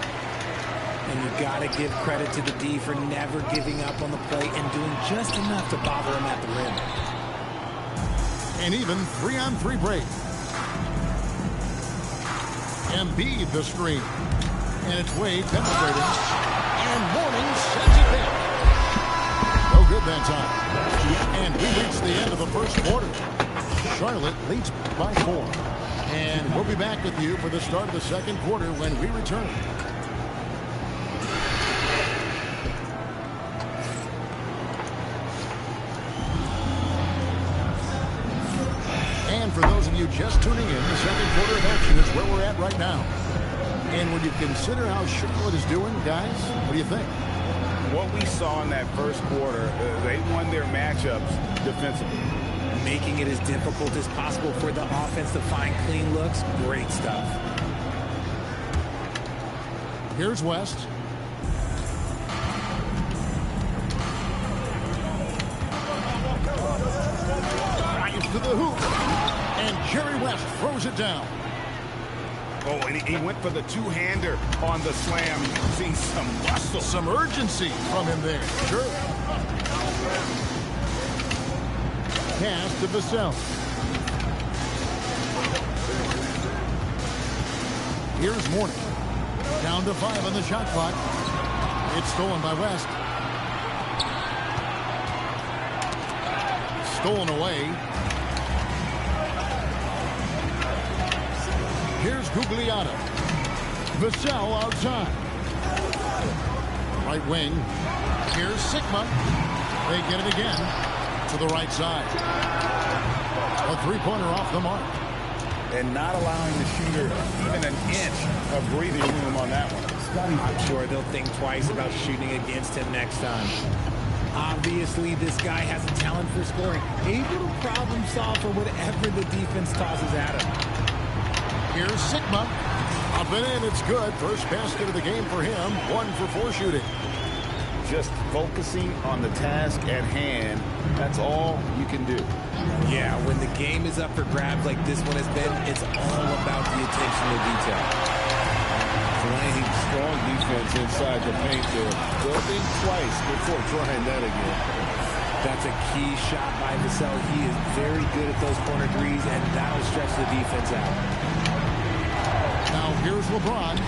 And you got to give credit to the D for never giving up on the play and doing just enough to bother him at the rim. An even 3-on-3 break. Embiid the screen. And it's Wade penetrating. And Mourning sends it back. No good that time. And we reach the end of the first quarter. Charlotte leads by 4. And we'll be back with you for the start of the second quarter when we return. you're just tuning in, the second quarter of action is where we're at right now. And when you consider how Charlotte is doing, guys, what do you think? What we saw in that first quarter, they won their matchups defensively. Making it as difficult as possible for the offense to find clean looks. Great stuff. Here's West. Drives to the hoop. And Jerry West throws it down. Oh, and he went for the two-hander on the slam. See some muscle. Some urgency from him there. Sure. Pass to Vassell. Here's Mourning. Down to 5 on the shot clock. It's stolen by West. Stolen away. Here's Gugliotta. Vassell outside. Right wing. Here's Sigma. They get it again to the right side. A three-pointer off the mark. And not allowing the shooter even an inch of breathing room on that one. I'm sure they'll think twice about shooting against him next time. Obviously, this guy has a talent for scoring. Able to problem solve for whatever the defense tosses at him. Here's Sigma. Up and in, it's good. First basket of the game for him. 1 for 4 shooting. Just focusing on the task at hand, that's all you can do. Yeah, when the game is up for grabs like this one has been, it's all about the attention to detail. Playing strong defense inside the paint there. They'll think twice before trying that again. That's a key shot by Vassell. He is very good at those corner threes, and that'll stretch the defense out. Now here's LeBron.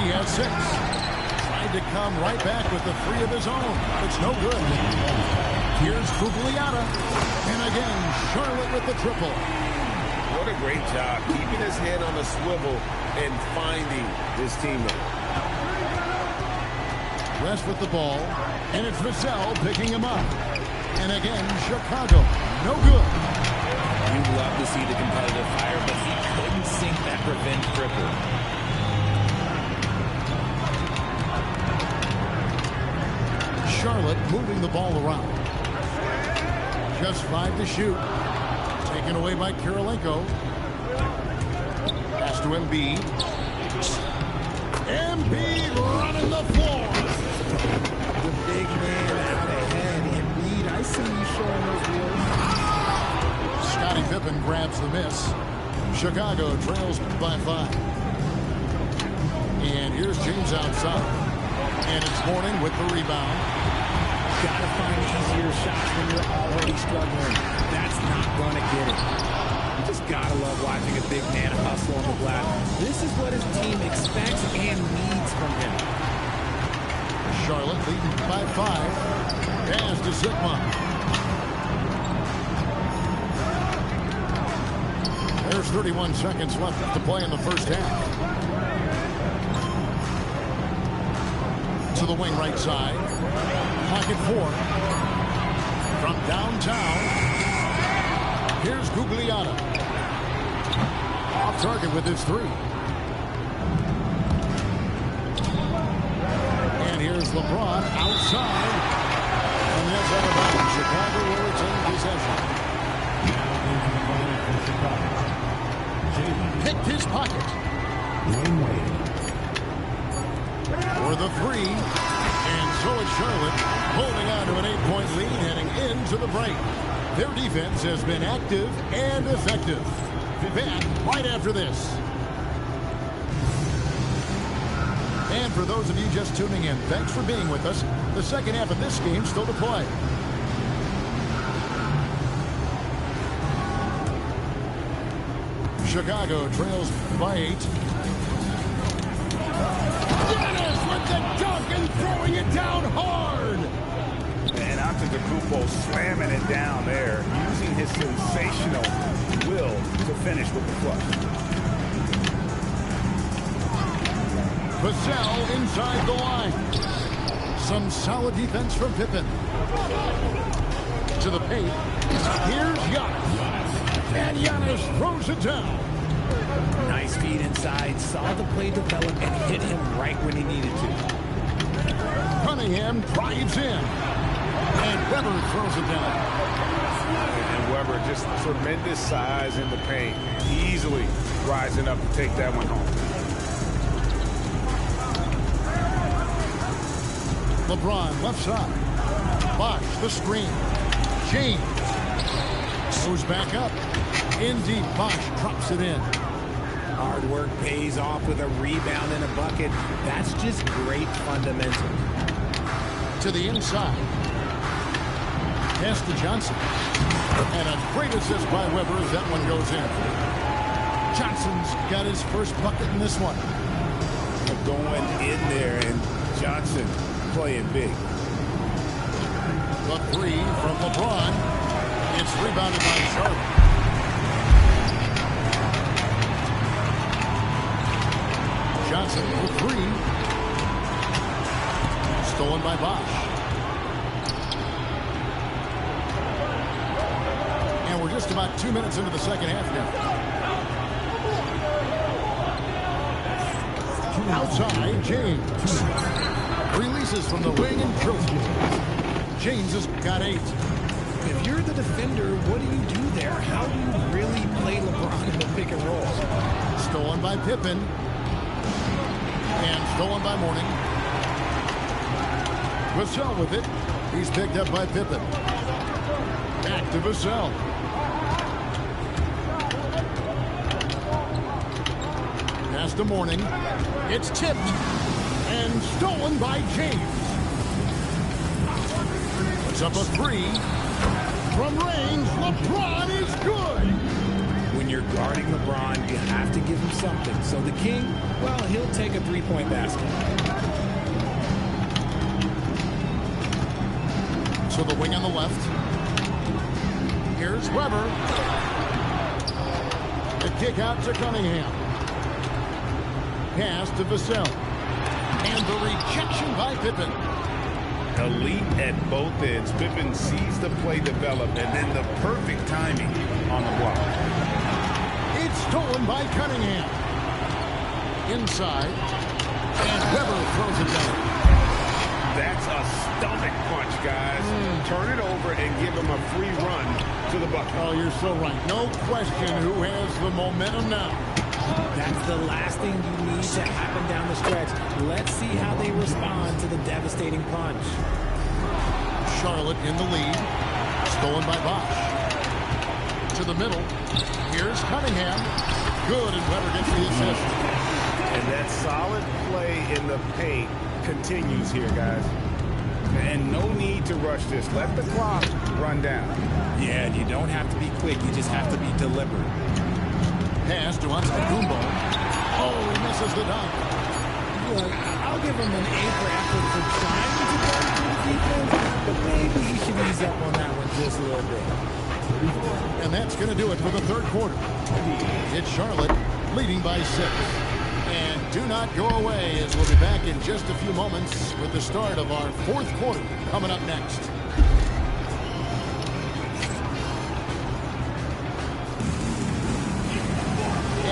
He has 6. Tried to come right back with the 3 of his own. It's no good. Here's Gugliotta. And again, Charlotte with the triple. What a great job keeping his head on the swivel and finding his teammate. West with the ball. And it's Vassell picking him up. And again, Chicago. No good. You'd love to see the competitive fire, but he couldn't sink that revenge triple. Charlotte moving the ball around. Just 5 to shoot. Taken away by Kirilenko. Pass to Embiid. Embiid running the floor. The big man out ahead. Embiid, I see you showing those wheels. Scottie Pippen grabs the miss. Chicago trails by 5. And here's James outside. And it's Mourning with the rebound. Gotta find easier shots when you're already struggling. That's not gonna get it. You just gotta love watching a big man hustle on the glass. This is what his team expects and needs from him. Charlotte leading by 5. Pass to Sigma. There's 31 seconds left to play in the first half. To the wing right side. Pocket 4. From downtown. Here's Gugliotta. Off target with his 3. And here's LeBron outside. And that's out of bounds. Chicago will retain possession. Picked his pocket. For the 3. And so it's Charlotte holding on to an 8-point lead heading into the break. Their defense has been active and effective. Back right after this. And for those of you just tuning in, thanks for being with us. The second half of this game still to play. Chicago trails by 8. Dennis with the dunk and throwing it down hard. And Antetokounmpo slamming it down there, using his sensational will to finish with the flush. Vassell inside the line. Some solid defense from Pippen. To the paint. Here's Giannis. And Giannis throws it down. Nice feed inside, saw the play develop and hit him right when he needed to. Cunningham drives in. And Weber throws it down. And Weber, just tremendous size in the paint. Easily rising up to take that one home. LeBron left side. Bosh the screen. James goes back up. In deep, Bosh drops it in. Hard work pays off with a rebound and a bucket. That's just great fundamentals. To the inside. Pass to Johnson. And a great assist by Weber as that one goes in. Johnson's got his first bucket in this one. Going in there, and Johnson playing big. The three from LeBron. It's rebounded by Charlotte. Johnson for three. Stolen by Bosh. And we're just about 2 minutes into the second half now. Outside, James. Releases from the wing and drills it. James has got 8. If you're the defender, what do you do there? How do you really play LeBron in the pick and roll? Stolen by Pippen. And stolen by Mourning. Vassell with it. He's picked up by Pippen. Back to Vassell. Pass to Mourning. It's tipped. And stolen by James. Puts up a three. From range, LeBron is good. When you're guarding LeBron, you have to give him something. So the King, well, he'll take a three-point basket. So the wing on the left. Here's Weber. The kick out to Cunningham. Pass to Vassell. And the rejection by Pippen. Elite at both ends. Pippen sees the play develop, and then the perfect timing on the block. It's stolen by Cunningham. Inside. And Weber throws it down. That's a stomach punch, guys. Turn it over and give him a free run to the bucket. Oh, you're so right. No question who has the momentum now. That's the last thing you need to happen down the stretch. Let's see how they respond to the devastating punch. Charlotte in the lead. Stolen by Bosh. To the middle. Here's Cunningham. Good, and Weber gets the assist. And that solid play in the paint continues here, guys. And no need to rush this. Let the clock run down. Yeah, and you don't have to be quick. You just have to be deliberate. Pass to Antetokounmpo. Oh, he misses the dunk. Look, I'll give him an A for effort for trying to guard through the defense, but maybe he should ease up on that one just a little bit. And that's going to do it for the third quarter. It's Charlotte leading by 6. And do not go away, as we'll be back in just a few moments with the start of our fourth quarter coming up next.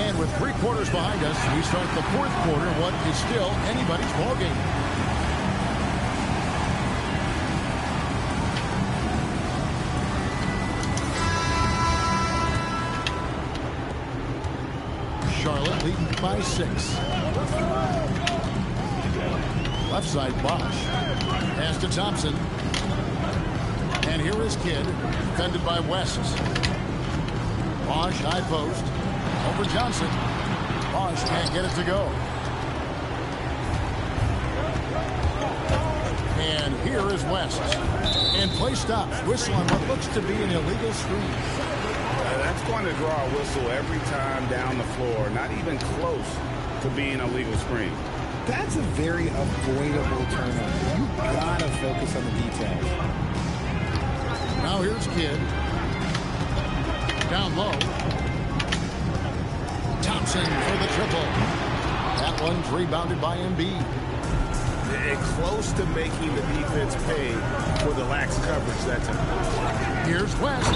And with 3 quarters behind us, we start the fourth quarter, what is still anybody's ball game. Charlotte leading by 6. Left side, Bosh. Pass to Thompson. And here is Kidd, defended by West. Bosh, high post. Over Johnson. Bosh can't get it to go. And here is West. And play stops. Whistle on what looks to be an illegal screen. That's going to draw a whistle every time down the floor. Not even close to being a legal screen. That's a very avoidable turnover. You gotta focus on the details. Now here's Kidd. Down low. Thompson for the triple. That one's rebounded by Embiid. Close to making the defense pay for the lax coverage that time. Here's West.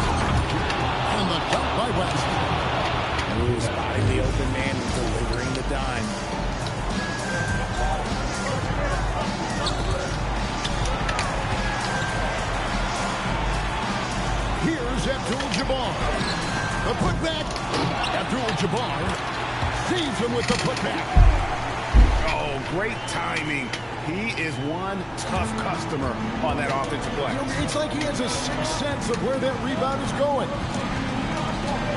on the dunk by West. Ooh, spotting the open man and delivering the dime. Here's Abdul-Jabbar. The putback. Abdul-Jabbar sees him with the putback. Oh, great timing. He is one tough customer on that offensive play. You know, it's like he has a sixth sense of where that rebound is going.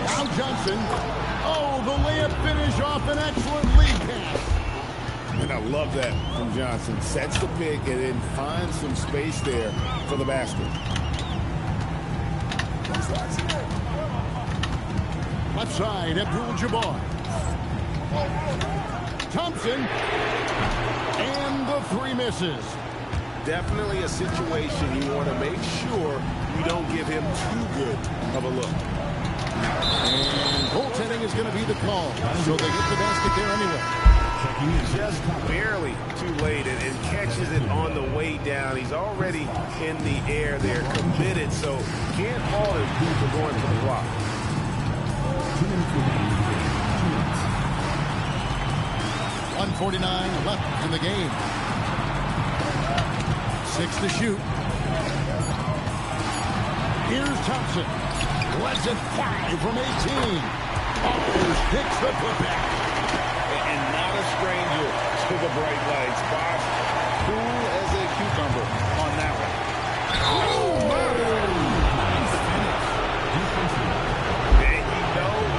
Now Johnson. Oh, the layup finish off an excellent lead pass. And I love that from Johnson. Sets the pick and then finds some space there for the basket. Left side, Abdul-Jabbar. Thompson. And the three misses. Definitely a situation you want to make sure you don't give him too good of a look. And goaltending is going to be the call. So they get the basket there anyway. Just barely too late and catches it on the way down. He's already in the air there, committed, so can't fault him for going for the block. 1:49 left in the game. 6 to shoot. Here's Thompson. Lets it fly from 18. Almost picks the putback. And not a stranger to the bright lights. Bosch, cool as a cucumber on that one. Oh, And he knows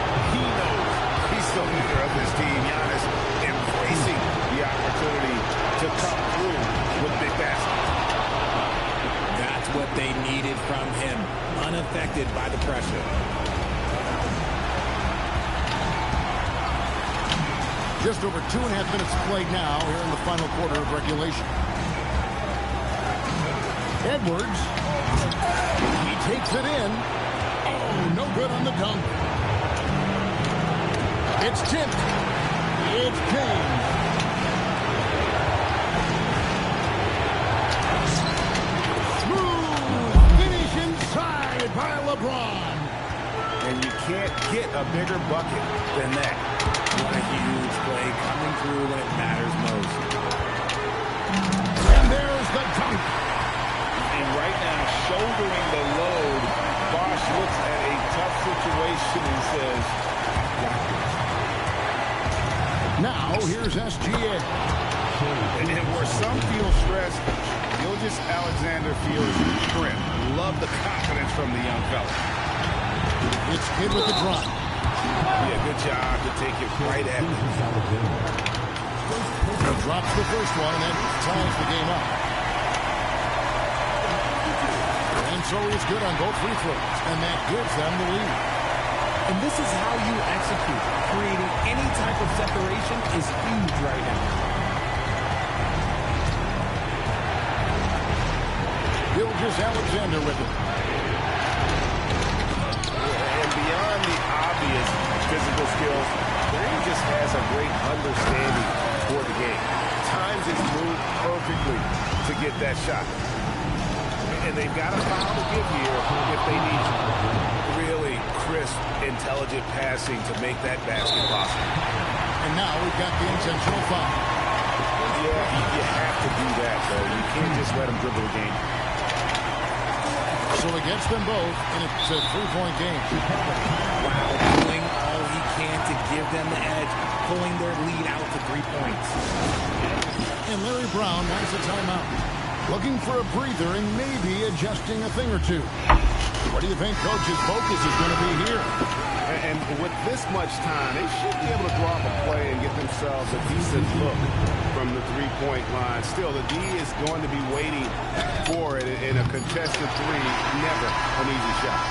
he's the leader of his team. Giannis embracing the opportunity to come through with big baskets. That's what they needed from him. Unaffected by the pressure. just over 2.5 minutes played now here in the final quarter of regulation. Edwards. He takes it in. Oh, no good on the dunk. It's tipped. It's James. Smooth finish inside by LeBron. And you can't get a bigger bucket than that. What a huge play coming through when it matters most. And there's the dunk. And right now, shouldering the load, Bosch looks at a tough situation and says, "Got this." Now here's SGA. And where some feel stressed, Gilgeous-Alexander feels trim. Love the confidence from the young fella. It's Kidd with the drop. Yeah, good job to take it right at him. He drops the first one and then ties the game up. And so he's good on both free throws, and that gives them the lead. And this is how you execute. Creating any type of separation is huge right now. Gilgeous-Alexander with it. And beyond the obvious physical skills, Green just has a great understanding for the game. Times his move perfectly to get that shot. And they've got a foul to give here if they need to. Really crisp, intelligent passing to make that basket possible. And now we've got the intentional foul. Yeah, you have to do that, though. You can't just let him dribble the game. So against them both, and it's a 3-point game. Wow, doing all he can to give them the edge, pulling their lead out to 3 points. And Larry Brown has a timeout. Looking for a breather and maybe adjusting a thing or two. What do you think Coach's focus is going to be here? And with this much time, they should be able to draw up a play and get themselves a decent look from the three-point line. Still, the D is going to be waiting for it in a contested three. Never an easy shot.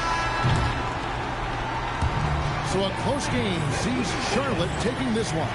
So a close game sees Charlotte taking this one.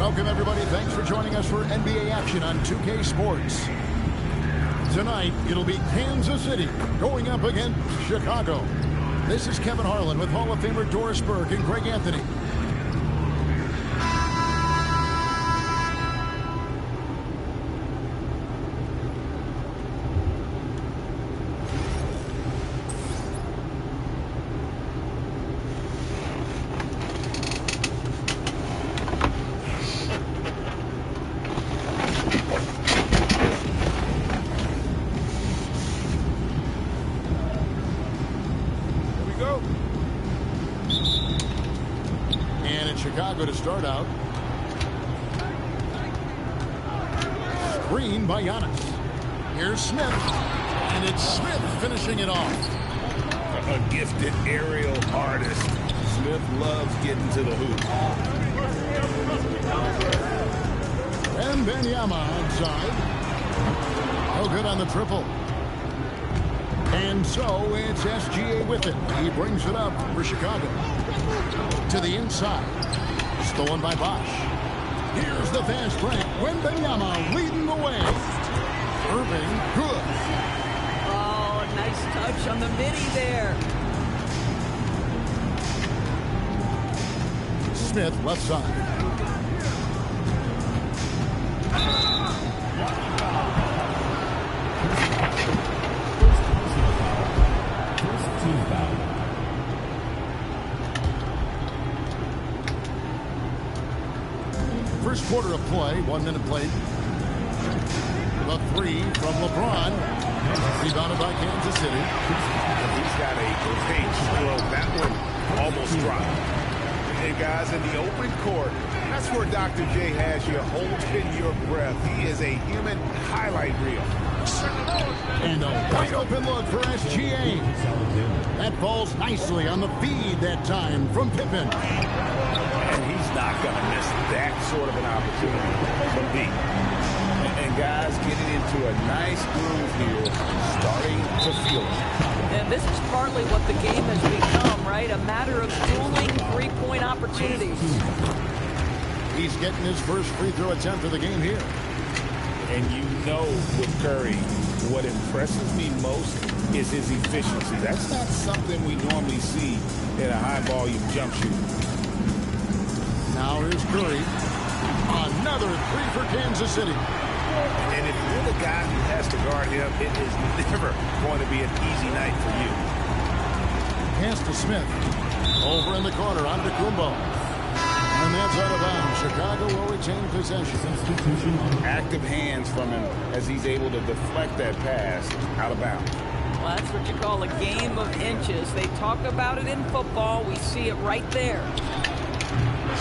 Welcome, everybody. Thanks for joining us for NBA action on 2K Sports. Tonight, it'll be Kansas City going up against Chicago. This is Kevin Harlan with Hall of Famer Doris Burke and Greg Anthony. Chicago to start out. Screen by Giannis. Here's Smith. And it's Smith finishing it off. A gifted aerial artist. Smith loves getting to the hoop. And Wembanyama onside. No good on the triple. And so it's SGA with it. He brings it up for Chicago. To the inside. Stolen by Bosch. Here's the fast break. Wembanyama leading the way. Irving, good. Oh, nice touch on the midi there. Smith, left side. First quarter of play, 1 minute played. The three from LeBron. Rebounded by Kansas City. He's got a great stroke. That one almost dropped. Hey, guys, in the open court, that's where Dr. J has you holding your breath. He is a human highlight reel. And a wide open look for SGA. That falls nicely on the feed that time from Pippen. And he's not going to miss that sort of an opportunity from B. And guys getting into a nice groove here, starting to feel it. And this is partly what the game has become, right? A matter of dueling three-point opportunities. He's getting his first free throw attempt of the game here. And you know with Curry, what impresses me most is his efficiency. That's not something we normally see in a high-volume jump shooter. Now here's Curry. Another three for Kansas City. And if you're the guy who has to guard him, it is never going to be an easy night for you. Pass to Smith. Over in the corner, on to Kumbo. And that's out of bounds. Chicago will retain possession. Active hands from him as he's able to deflect that pass out of bounds. Well, that's what you call a game of inches. They talk about it in football. We see it right there.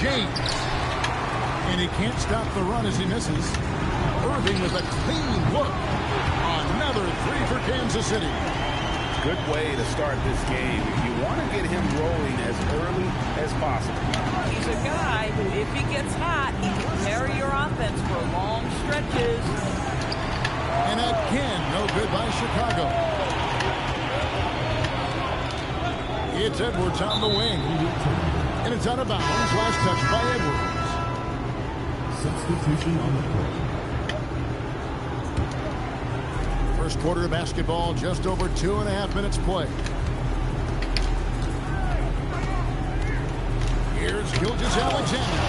James. And he can't stop the run as he misses. Irving with a clean look. Another three for Kansas City. Good way to start this game. You want to get him rolling as early as possible. He's a guy who, if he gets hot, he can carry your offense for long stretches. And again, no good by Chicago. It's Edwards on the wing. And it's out of bounds. Last touch by Edwards. Substitution on the court. First quarter of basketball, just over 2.5 minutes play. Here's Gilgeous-Alexander.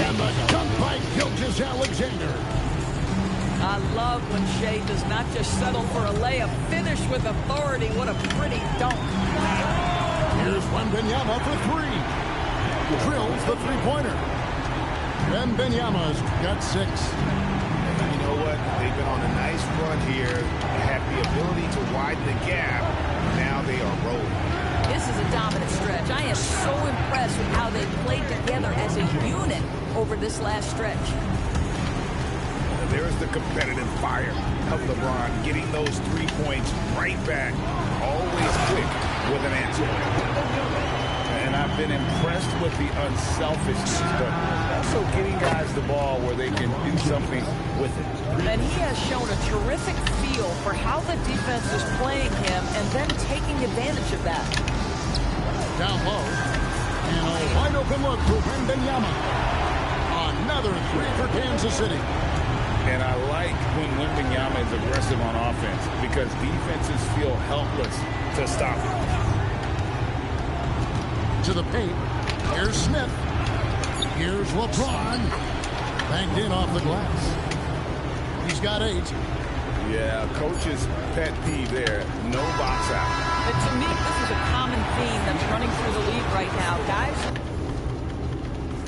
And the dunk by Gilgeous-Alexander. I love when Shea does not just settle for a layup. Finish with authority. What a pretty dunk. Here's Wembanyama for three. Drills the three-pointer. Wembanyama's got 6. You know what? They've been on a nice run here. Have the ability to widen the gap. Now they are rolling. This is a dominant stretch. I am so impressed with how they played together as a unit over this last stretch. There's the competitive fire of LeBron, getting those 3 points right back. Always quick with an answer. And I've been impressed with the unselfishness, but also getting guys the ball where they can do something with it. And he has shown a terrific feel for how the defense is playing him and then taking advantage of that. Down low. And a wide open look for Wembanyama. Another three for Kansas City. And I like when Wembanyama is aggressive on offense because defenses feel helpless to stop him. To the paint. Here's Smith. Here's LeBron. Banged in off the glass. He's got 8. Yeah, coach's pet peeve there. No box out. But to me, this is a common theme that's running through the league right now. Guys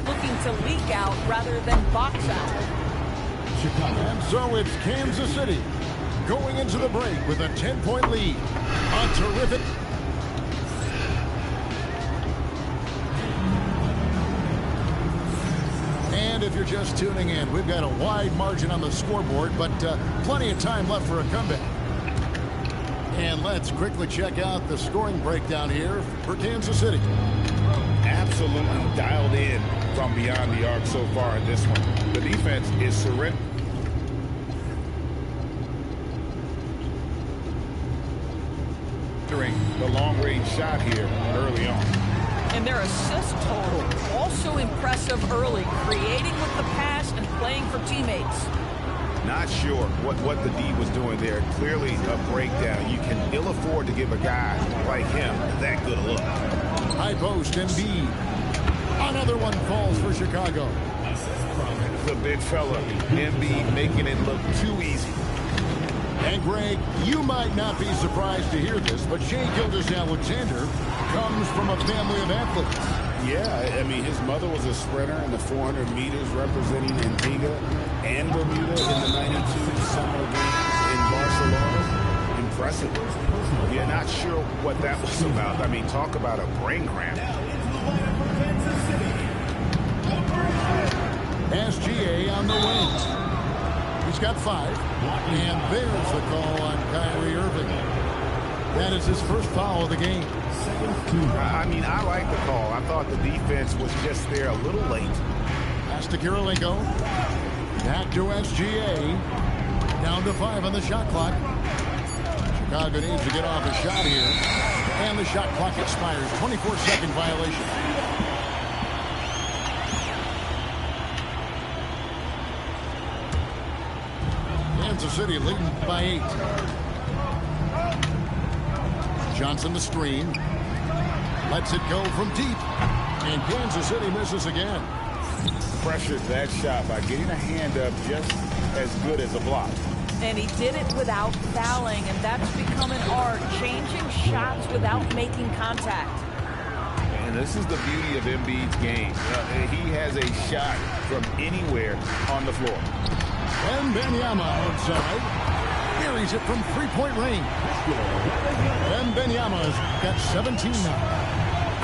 looking to leak out rather than box out. And so it's Kansas City going into the break with a 10-point lead. A terrific. And if you're just tuning in, we've got a wide margin on the scoreboard, but plenty of time left for a comeback. And let's quickly check out the scoring breakdown here for Kansas City. Absolutely dialed in from beyond the arc so far in this one. The defense is surrendering. The long-range shot here early on. And their assist total, also impressive early, creating with the pass and playing for teammates. Not sure what the D was doing there. Clearly a breakdown. You can ill afford to give a guy like him that good a look. High post, Embiid. Another one falls for Chicago. The big fella, Embiid, making it look too easy. And Greg, you might not be surprised to hear this, but Shea Gilgeous-Alexander comes from a family of athletes. Yeah, I mean, his mother was a sprinter in the 400 meters representing Antigua and Bermuda in the 92 Summer Games in Barcelona. Impressive. Yeah, not sure what that was about. I mean, talk about a brain cramp. SGA on the wing. He's got 5. And there's the call on Kyrie Irving. That is his first foul of the game. I mean, I like the call. I thought the defense was just there a little late. Pass to Kirilenko. Back to SGA. Down to 5 on the shot clock. Chicago needs to get off a shot here. And the shot clock expires. 24-second violation. Kansas City leading by 8. Johnson the screen. Lets it go from deep. And Kansas City misses again. Pressured that shot by getting a hand up just as good as a block. And he did it without fouling, and that's become an art, changing shots without making contact. And this is the beauty of Embiid's game. He has a shot from anywhere on the floor. Wembanyama outside. Carries it from three-point range. Wembanyama's got 17 now.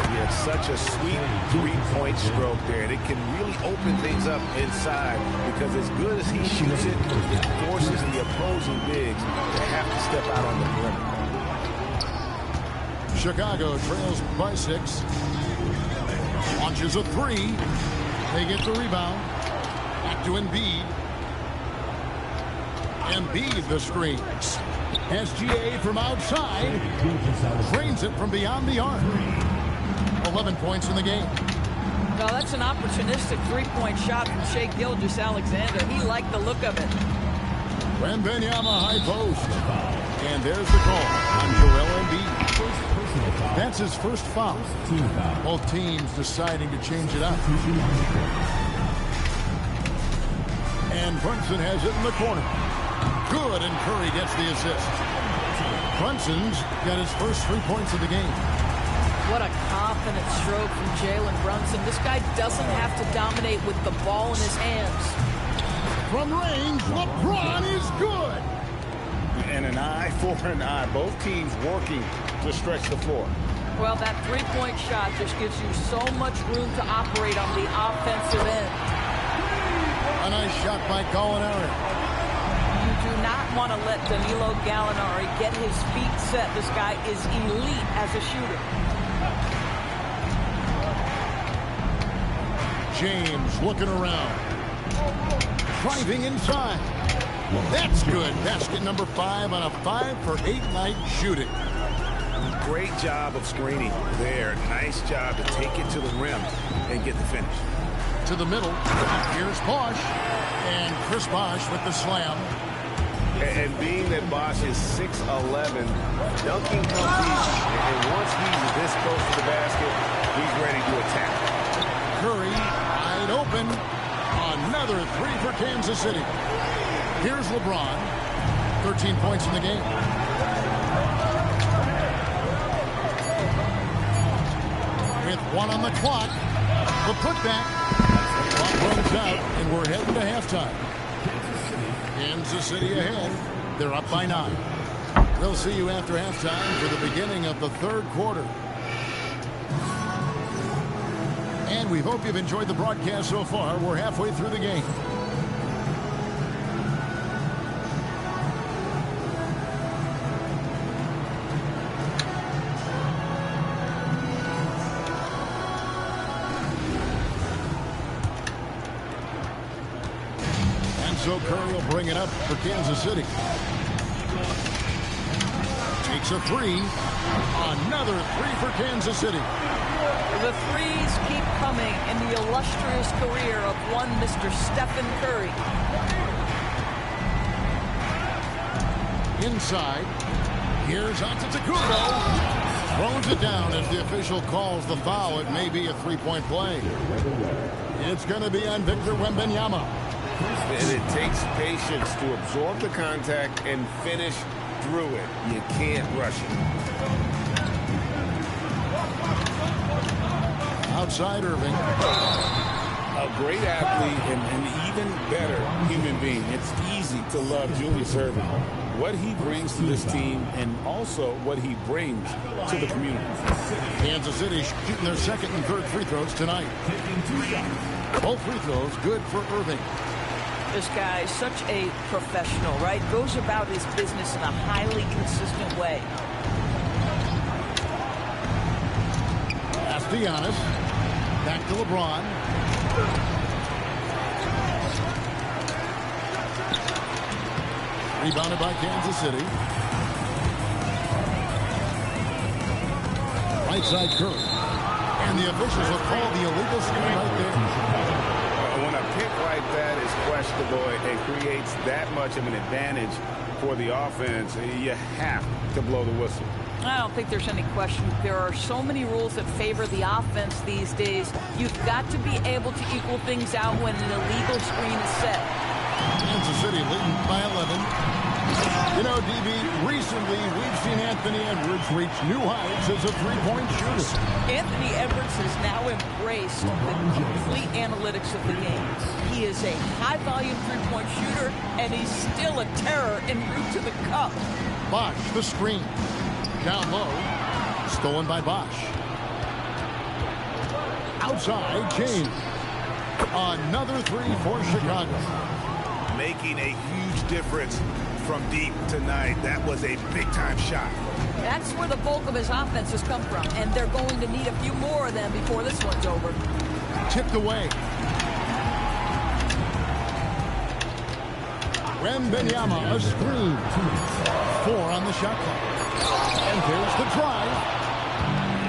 He has such a sweet three-point stroke there, and it can really open things up inside because as good as he shoots it, it forces the opposing bigs to have to step out on the perimeter. Chicago trails by 6. Launches a 3. They get the rebound. Back to Embiid. Embiid the screen. SGA from outside. Drains it from beyond the arc. 11 points in the game. Well, that's an opportunistic three-point shot from Shai Gilgeous-Alexander. He liked the look of it. Wembanyama high post. And there's the call on Joel Embiid. That's his first foul. Both teams deciding to change it up. And Brunson has it in the corner. Good, and Curry gets the assist. Brunson's got his first 3 points of the game. What a confident stroke from Jalen Brunson. This guy doesn't have to dominate with the ball in his hands. From range, LeBron is good. And an eye for an eye. Both teams working to stretch the floor. Well, that three-point shot just gives you so much room to operate on the offensive end. A nice shot by Gallinari. You do not want to let Danilo Gallinari get his feet set. This guy is elite as a shooter. James looking around. Driving inside. That's good. Basket number 5 on a 5-for-8 night shooting. Great job of screening there. Nice job to take it to the rim and get the finish. To the middle. Here's Bosh. And Chris Bosh with the slam. And being that Bosh is 6'11", dunking comes easy. And once he's this close to the basket, he's ready to attack. Curry wide open. Another 3 for Kansas City. Here's LeBron. 13 points in the game. With 1 on the clock. The putback. Clock runs out, and we're heading to halftime. Kansas City ahead. They're up by 9. We'll see you after halftime for the beginning of the third quarter. And we hope you've enjoyed the broadcast so far. We're halfway through the game. So Curry will bring it up for Kansas City. Takes a 3. Another 3 for Kansas City. The threes keep coming in the illustrious career of one Mr. Stephen Curry. Inside. Here's Antetokounmpo. Throws it down as the official calls the foul. It may be a three-point play. It's going to be on Victor Wembanyama. And it takes patience to absorb the contact and finish through it. You can't rush it. Outside Irving. A great athlete and an even better human being. It's easy to love Julius Irving. What he brings to this team and also what he brings to the community. Kansas City shooting their second and third free throws tonight. Both free throws good for Irving. This guy is such a professional, right? Goes about his business in a highly consistent way. Giannis. Back to LeBron. Rebounded by Kansas City. Right side Curry. And the officials have called the illegal screen right there. When a pick like that is questionable, it creates that much of an advantage for the offense. You have to blow the whistle. I don't think there's any question. There are so many rules that favor the offense these days. You've got to be able to equal things out when an illegal screen is set. Kansas City leading by 11. You know, DB, recently we've seen Anthony Edwards reach new heights as a three-point shooter. Anthony Edwards has now embraced the complete analytics of the game. He is a high-volume three-point shooter, and he's still a terror en route to the cup. Bosh, the screen. Down low. Stolen by Bosh. Outside, James. Another three for Chicago. Making a huge difference from deep tonight. That was a big-time shot. That's where the bulk of his offense has come from, and they're going to need a few more of them before this one's over. Tipped away. Wembanyama, a screen. 4 on the shot clock. And there's the drive.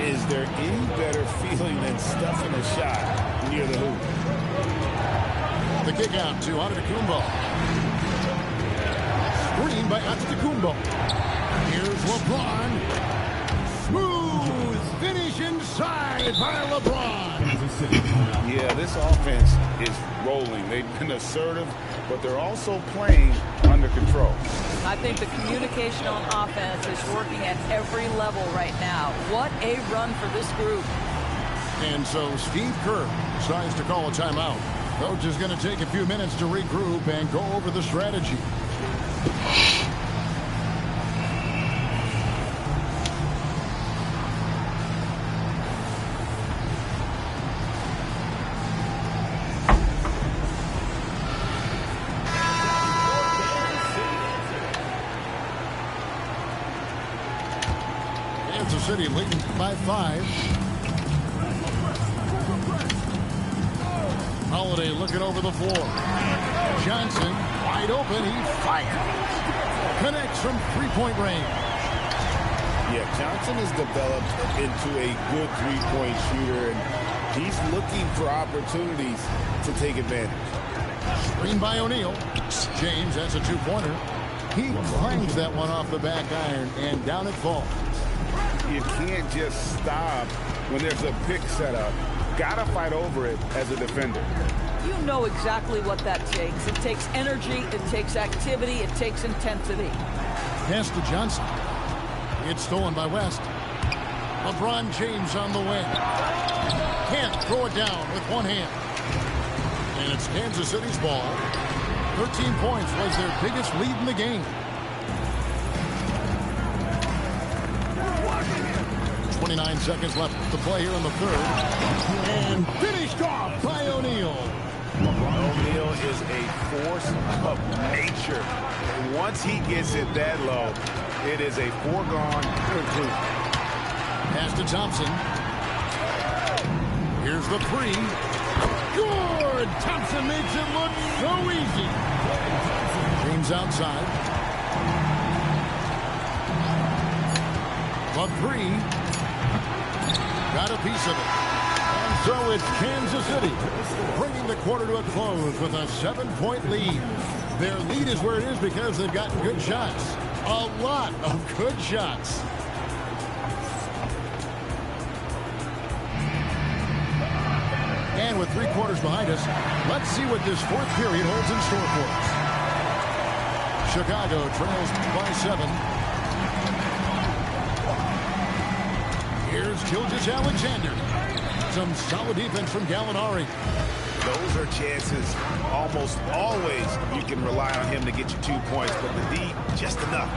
Is there any better feeling than stuffing a shot near the hoop? The kick out to Antetokounmpo. Screen by Antetokounmpo. Here's LeBron. Smooth finish inside by LeBron. Yeah, this offense is rolling. They've been assertive, but they're also playing under control. I think the communication on offense is working at every level right now. What a run for this group. And so Steve Kerr decides to call a timeout. Coach is going to take a few minutes to regroup and go over the strategy. Kansas City leading by 5. Holiday looking over the floor. Johnson wide open. He fires. Connects from three-point range. Yeah, Johnson has developed into a good three-point shooter, and he's looking for opportunities to take advantage. Screen by O'Neal. James has a two-pointer. He clangs that one off the back iron, and down it falls. You can't just stop when there's a pick set up. Gotta fight over it as a defender. You know exactly what that takes. It takes energy, it takes activity, it takes intensity. Pass to Johnson. It's stolen by West. LeBron James on the wing. Can't throw it down with one hand. And it's Kansas City's ball. 13 points was their biggest lead in the game. 29 seconds left to play here in the third. And finished off by O'Neal. O'Neal is a force of nature. And once he gets it that low, it is a foregone conclusion. Pass to Thompson. Here's the three. Good! Thompson makes it look so easy. James outside. The three. Got a piece of it. And so it's Kansas City bringing the quarter to a close with a 7-point lead. Their lead is where it is because they've gotten good shots. A lot of good shots. And with 3 quarters behind us, let's see what this fourth period holds in store for us. Chicago trails by 7. Here's Gilgeous-Alexander. Some solid defense from Gallinari. Those are chances almost always you can rely on him to get you 2 points, but the D just enough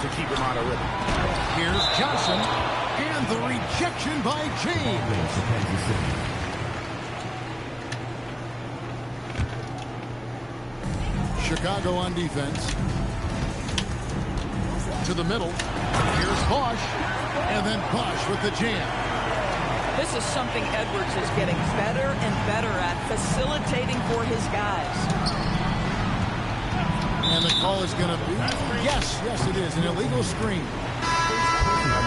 to keep him out of rhythm. Here's Johnson, and the rejection by James. Chicago on defense. To the middle. Here's Bosh. And then Bosh with the jam. This is something Edwards is getting better and better at, facilitating for his guys. And the call is going to be, yes, it is, an illegal screen.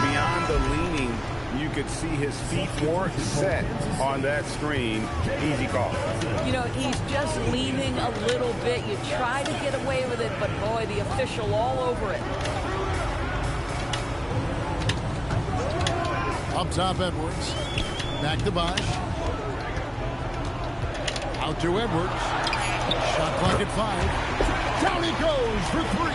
Beyond the leaning, you could see his feet weren't set on that screen. Easy call. You know, he's just leaning a little bit. You try to get away with it, but boy, the official all over it. Up top, Edwards. Back to Bosch. Out to Edwards. Shot clock at 5. Down he goes for 3.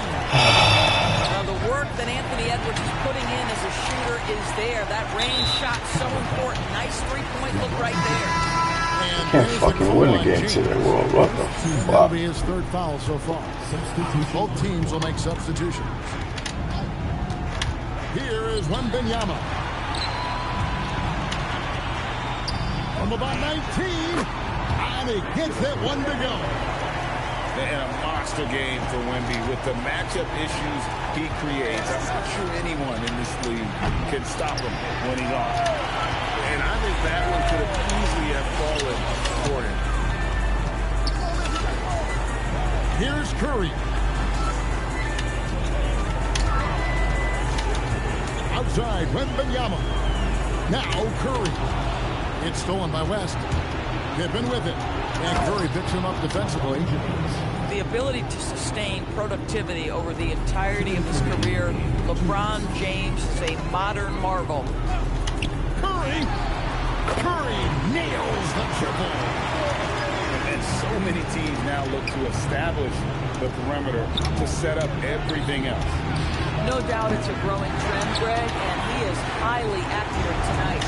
Now the work that Anthony Edwards is putting in as a shooter is there. That range shot so important. Nice three-point look right there. Can't fucking win the game today, world. What the That'll fuck? be his third foul so far. Both teams will make substitutions. Here is Wembanyama. From about 19, and he gets that one to go. And a monster game for Wemby with the matchup issues he creates. I'm not sure anyone in this league can stop him when he's on. And I think that one could have easily have fallen for him. Here's Curry. Outside, Wembanyama. Now Curry. It's stolen by West. Pippen with it. And Curry picks him up defensively. The ability to sustain productivity over the entirety of his career, LeBron James is a modern marvel. Curry nails the triple. And so many teams now look to establish the perimeter to set up everything else. No doubt it's a growing trend, Greg, and he is highly accurate tonight.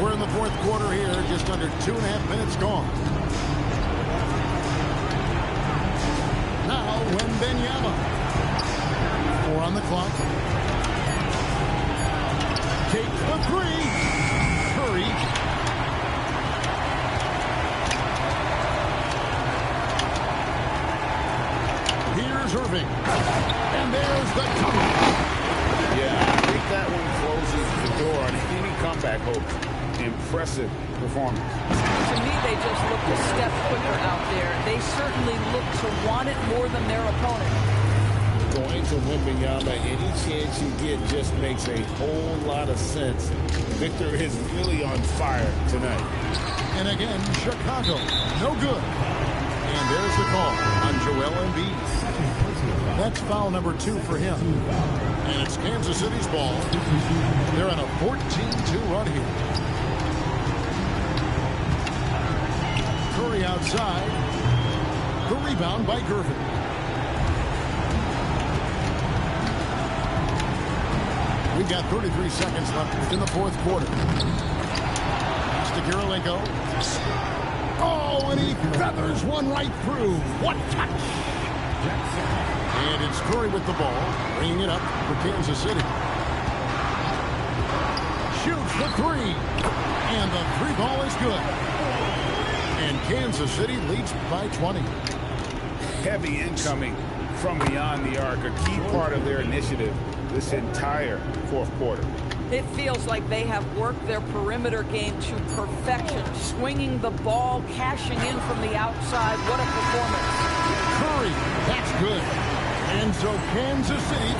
We're in the fourth quarter here, just under 2.5 minutes gone. Now, Wembanyama. 4 on the clock. Takes the 3. Curry. Here's Irving. And there's the comeback. Yeah, I think that one closes the door on any comeback hopes. Impressive performance. To me, they just look a step quicker out there. They certainly look to want it more than their opponent. Going to Wembanyama, any chance you get just makes a whole lot of sense. Victor is really on fire tonight. And again, Chicago, no good. And there's the call on Joel Embiid. That's foul number 2 for him. And it's Kansas City's ball. They're on a 14-2 run here. Curry outside. The rebound by Gervin. We've got 33 seconds left in the fourth quarter. Pass to Kirilenko. Oh, and he feathers one right through. What touch! And it's Curry with the ball, bringing it up for Kansas City. Shoots the 3. And the 3 ball is good. And Kansas City leads by 20. Heavy incoming from beyond the arc, a key part of their initiative this entire fourth quarter. It feels like they have worked their perimeter game to perfection, swinging the ball, cashing in from the outside. What a performance. Curry, that's good. And so Kansas City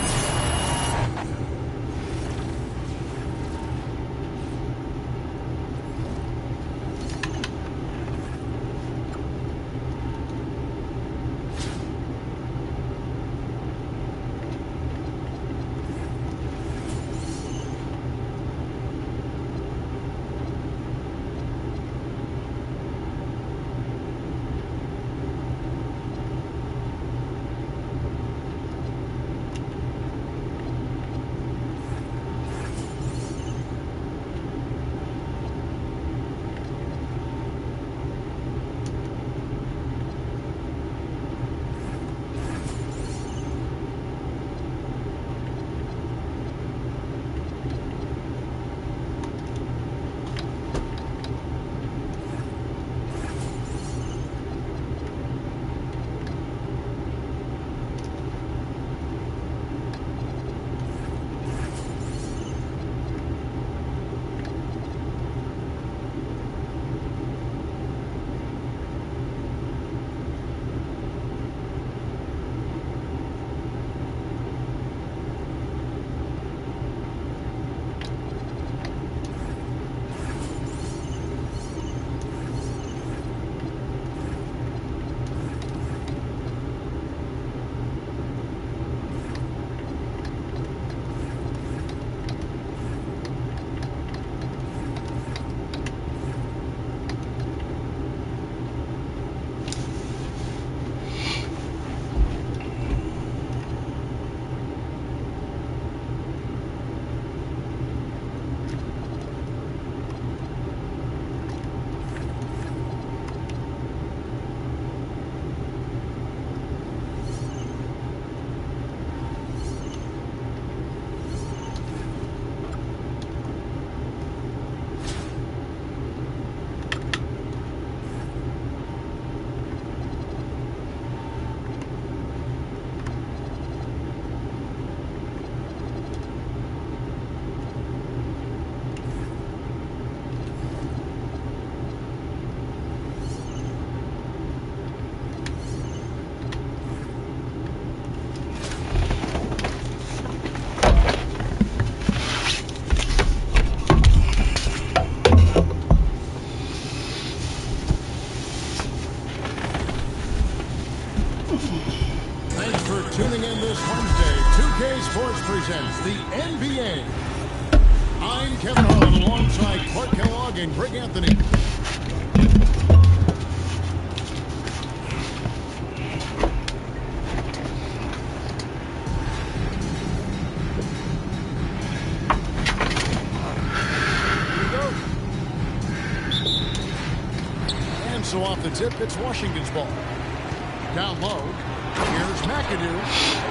presents the NBA. I'm Kevin Harlan alongside Clark Kellogg and Greg Anthony. And so off the tip, it's Washington's ball. Down low, here's McAdoo,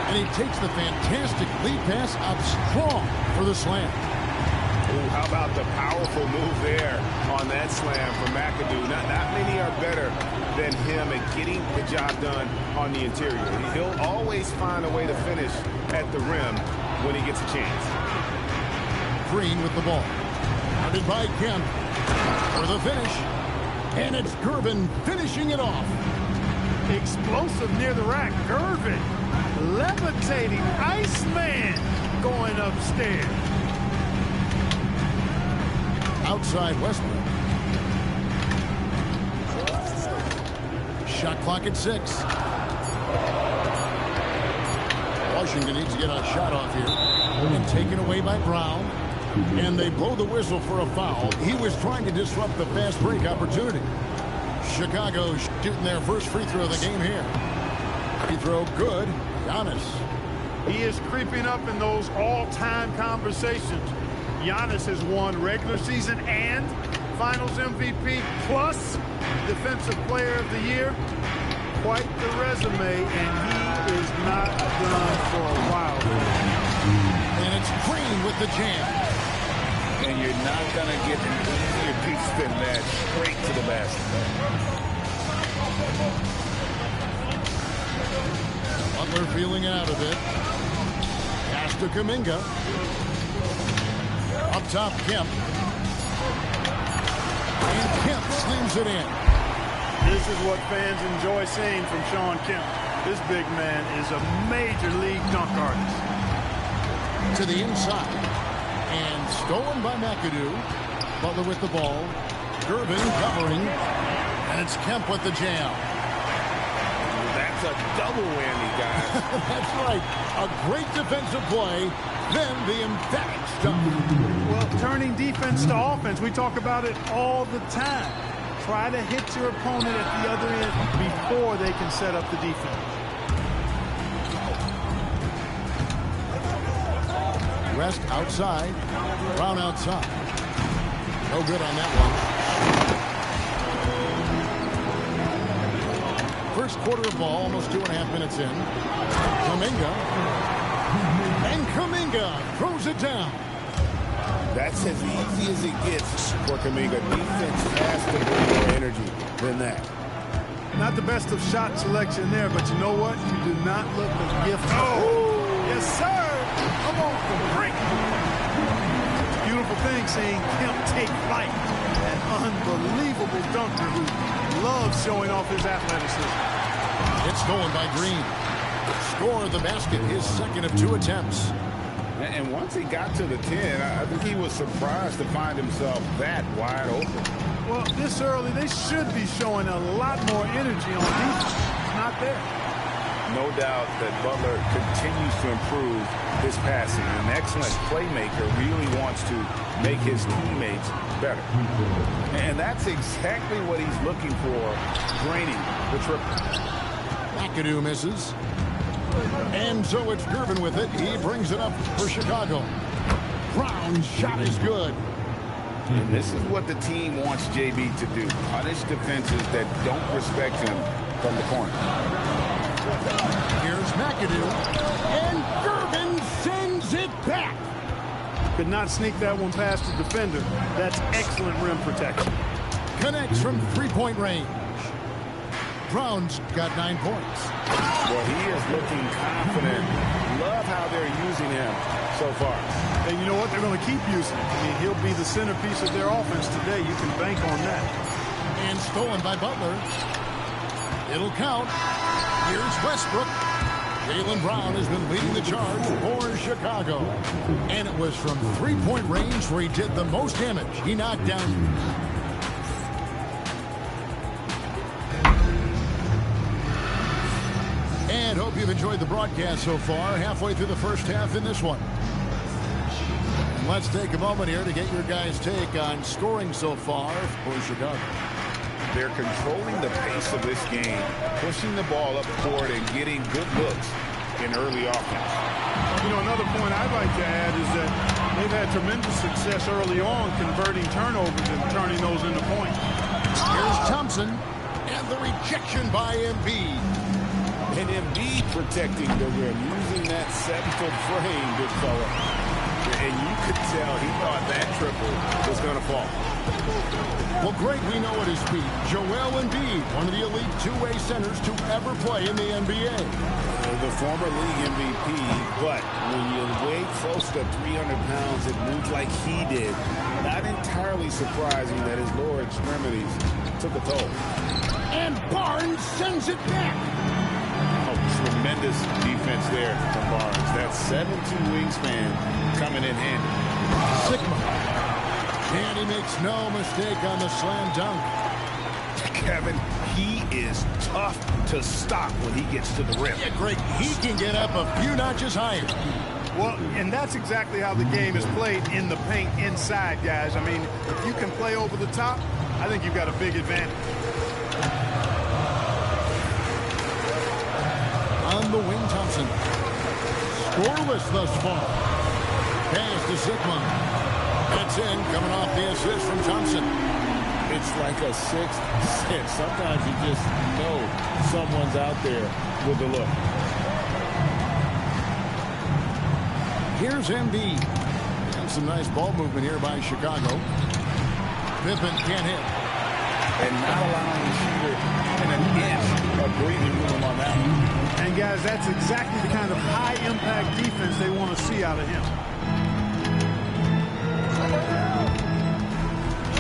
and he takes the fantastic lead pass up strong for the slam. Ooh, how about the powerful move there on that slam from McAdoo? Not many are better than him at getting the job done on the interior. He'll always find a way to finish at the rim when he gets a chance. Green with the ball. Guarded by Kemp for the finish. And it's Gervin finishing it off. Explosive near the rack. Gervin, levitating Iceman going upstairs. Outside Westbrook. Shot clock at 6. Washington needs to get a shot off here. And taken away by Brown. And they blow the whistle for a foul. He was trying to disrupt the fast break opportunity. Chicago shooting their first free throw of the game here. Free throw good. Giannis. He is creeping up in those all-time conversations. Giannis has won regular season and Finals MVP plus Defensive Player of the Year. Quite the resume, and he is not done for a while. And it's Green with the jam. And you're not going to get an easier piece than that straight to the basket. Butler feeling out of it. Pass to Kuminga. Up top, Kemp. And Kemp slams it in. This is what fans enjoy seeing from Shawn Kemp. This big man is a major league dunk artist. To the inside. And stolen by McAdoo. Butler with the ball. Gervin covering. And it's Kemp with the jam. That's a double whammy, guys. That's right. A great defensive play. Then the emphatic stop. Well, turning defense to offense, we talk about it all the time. Try to hit your opponent at the other end before they can set up the defense. West outside. Brown outside. No good on that one. First quarter of ball, almost 2.5 minutes in. Kuminga. And Kuminga throws it down. That's as easy as it gets for Kuminga. Defense has to bring more energy than that. Not the best of shot selection there, but you know what? You do not look a gift. Oh, yes, sir. Come on, the break. Beautiful thing seeing Kemp take flight. An unbelievable dunker who loves showing off his athleticism. It's stolen by Green. Score of the basket, his second of 2 attempts. And once he got to the 10, I think he was surprised to find himself that wide open. Well, this early, they should be showing a lot more energy on defense. Not there. No doubt that Butler continues to improve his passing. An excellent playmaker really wants to make his teammates better. And that's exactly what he's looking for, draining the triple. McAdoo misses. And so it's Gervin with it. He brings it up for Chicago. Brown's shot is good. And this is what the team wants JB to do. Punish defenses that don't respect him from the corner. Here's McAdoo. And Gervin sends it back. Could not sneak that one past the defender. That's excellent rim protection. Connects from three-point range. Brown's got 9 points. Well, he is looking confident. Love how they're using him so far. And you know what? They're going to keep using him. I mean, he'll be the centerpiece of their offense today. You can bank on that. And stolen by Butler. It'll count. Here's Westbrook. Jaylen Brown has been leading the charge for Chicago. And it was from three-point range where he did the most damage. He knocked down. And hope you've enjoyed the broadcast so far. Halfway through the first half in this one. And let's take a moment here to get your guys' take on scoring so far for Chicago. They're controlling the pace of this game, pushing the ball up court and getting good looks in early offense. You know, another point I'd like to add is that they've had tremendous success early on converting turnovers and turning those into points. Here's Thompson, and the rejection by Embiid. And Embiid protecting the rim, using that 7-foot frame, big fella. And you could tell he thought that triple was going to fall. Well, great, we know at his feet, Joel Embiid, one of the elite two-way centers to ever play in the NBA. The former league MVP, but when you weigh close to 300 pounds, it moves like he did. Not entirely surprising that his lower extremities took a toll. And Barnes sends it back. Oh, tremendous defense there from Barnes. That 7'2" wingspan coming in handy. Sigma. And he makes no mistake on the slam dunk. Kevin, he is tough to stop when he gets to the rim. Yeah, Greg, he can get up a few notches higher. Well, and that's exactly how the game is played in the paint inside, guys. I mean, if you can play over the top, I think you've got a big advantage. On the wing, Thompson. Scoreless thus far. Pass to Sigma. That's in, coming off the assist from Thompson. It's like a sixth sense. Sometimes you just know someone's out there with the look. Here's Embiid. And some nice ball movement here by Chicago. Pippen can't hit. And not allowing the shooter in an inch of breathing room on that one. And guys, that's exactly the kind of high-impact defense they want to see out of him.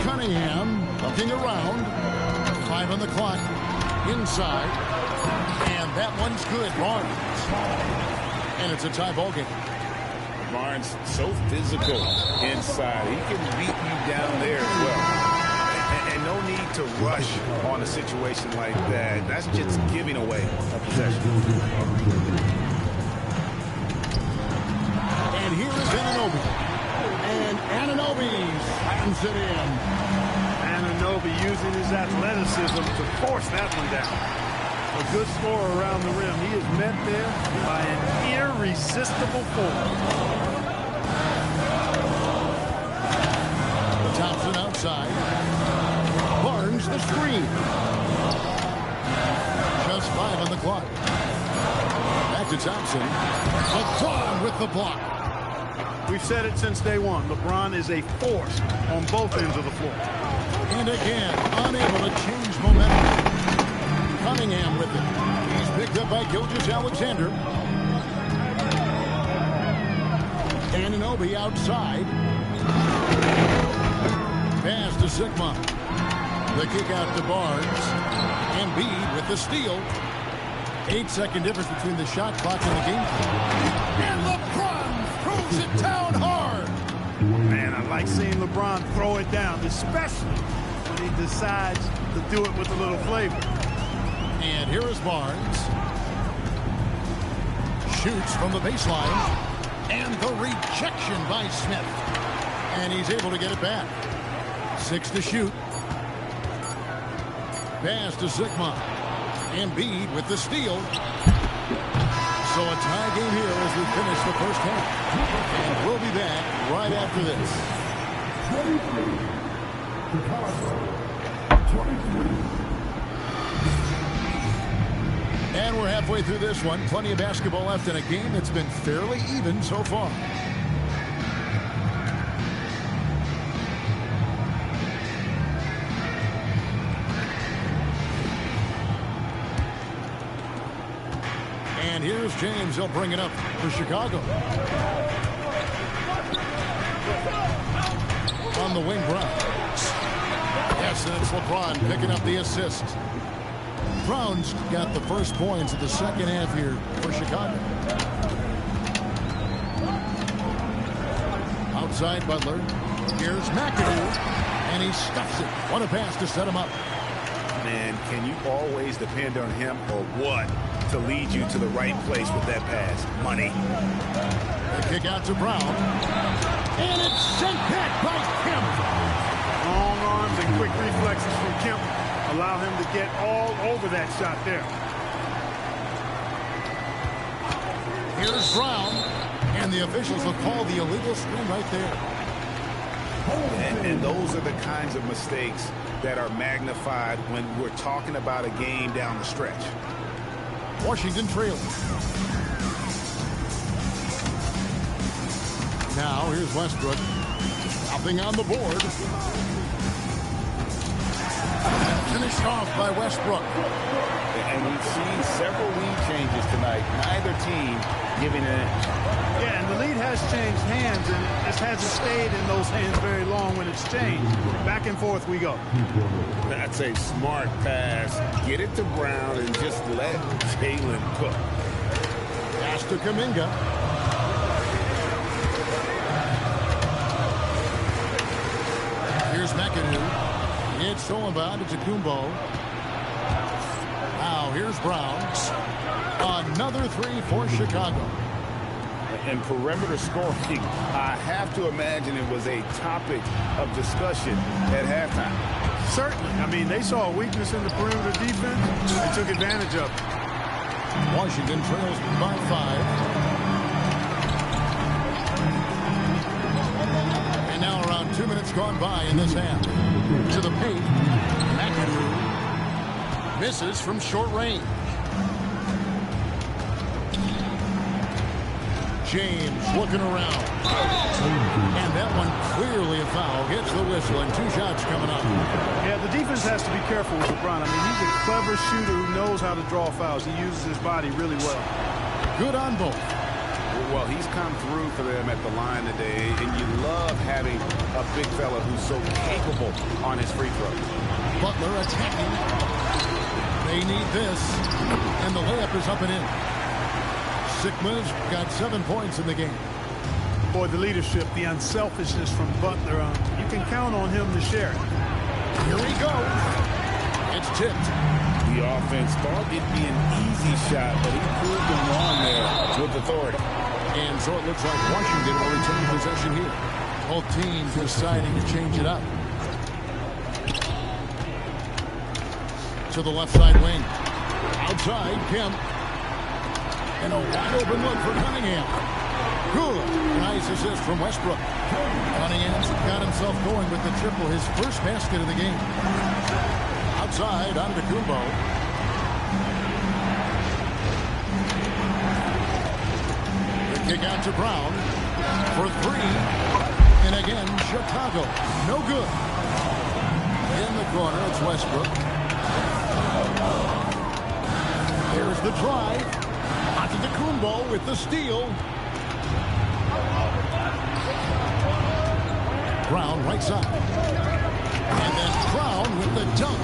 Cunningham looking around. 5 on the clock. Inside. And that one's good. Barnes. And it's a tie ball game. Barnes so physical inside. He can beat you down there as well. And no need to rush on a situation like that. That's just giving away a possession. And here is Anunoby. And Anunoby slams it in. Anunoby using his athleticism to force that one down. A good scorer around the rim. He is met there by an irresistible force. Thompson outside. Barnes the screen. Just 5 on the clock. Back to Thompson. LeBron with the block. We've said it since day one. LeBron is a force on both ends of the floor. And again, unable to change momentum. Cunningham with it. He's picked up by Gilgeous-Alexander. Anunoby outside. Pass to Sigma. The kick out to Barnes. Embiid with the steal. 8-second difference between the shot clock and the game clock. And LeBron throws it down hard. Man, I like seeing LeBron throw it down, especially when he decides to do it with a little flavor. And here is Barnes. Shoots from the baseline. And the rejection by Smith. And he's able to get it back. 6 to shoot. Pass to Sigma. Embiid with the steal. So a tie game here as we finish the first half. And we'll be back right after this. 23. And we're halfway through this one. Plenty of basketball left in a game that's been fairly even so far. And here's James. He'll bring it up for Chicago. On the wing, Brown. Yes, and it's LeBron picking up the assist. Brown's got the first points of the second half here for Chicago. Outside Butler. Here's McAdoo. And he stuffs it. What a pass to set him up. Man, can you always depend on him or what? to lead you to the right place with that pass. Money. The kick out to Brown. And it's sent back by Kemp. Long arms and quick reflexes from Kemp allow him to get all over that shot there. Here's Brown. And the officials will call the illegal screen right there. And those are the kinds of mistakes that are magnified when we're talking about a game down the stretch. Washington trails. Now here's Westbrook. Nothing on the board. Finished off by Westbrook. And we've seen several lead changes tonight. Neither team giving an inch. Yeah, and the lead has changed hands, and it just hasn't stayed in those hands very long when it's changed. Back and forth we go. That's a smart pass. Get it to Brown and just let Jalen cook. Pass to Kuminga. Here's McAdoo. It's stolen by Kumbo. Now here's Brown. Another three for Chicago. And perimeter scoring, I have to imagine it was a topic of discussion at halftime. Certainly. I mean, they saw a weakness in the perimeter defense and took advantage of it. Washington trails by 5. And now around 2 minutes gone by in this half. To the paint. McAdoo misses from short range. James looking around. And that one clearly a foul. Gets the whistle and 2 shots coming up. Yeah, the defense has to be careful with LeBron. I mean, he's a clever shooter who knows how to draw fouls. He uses his body really well. Good on both. Well, he's come through for them at the line today, and you love having a big fella who's so capable on his free throw. Butler attacking. They need this. And the layup is up and in. Sigma's got 7 points in the game. Boy, the leadership, the unselfishness from Butler, you can count on him to share it. Here he goes. It's tipped. The offense thought it'd be an easy shot, but he proved them wrong there with authority. And so it looks like Washington will retain possession here. Both teams deciding to change it up. To the left side wing. Outside, Kemp. And a wide open look for Cunningham. Good. Nice assist from Westbrook. Cunningham's got himself going with the triple, his first basket of the game. Outside, Antetokounmpo. The kick out to Brown for 3. And again, Chicago. No good. In the corner, it's Westbrook. Here's the drive. Antetokounmpo with the steal. Brown right side. And then Brown with the dunk.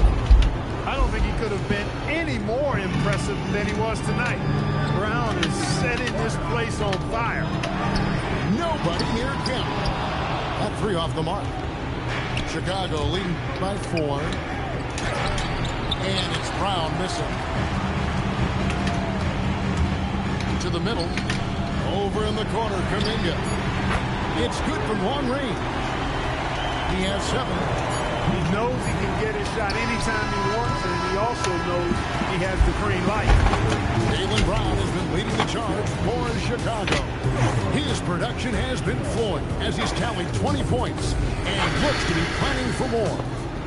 I don't think he could have been any more impressive than he was tonight. Brown is setting this place on fire. Nobody near Kemp. That 3 off the mark. Chicago leading by 4. And it's Brown missing. To the middle. Over in the corner, Kuminga. It's good from long range. He has 7. He knows he can get his shot anytime he wants, and he also knows he has the green light. Jaylen Brown has been leading the charge for Chicago. His production has been flowing as he's tallied 20 points and looks to be planning for more.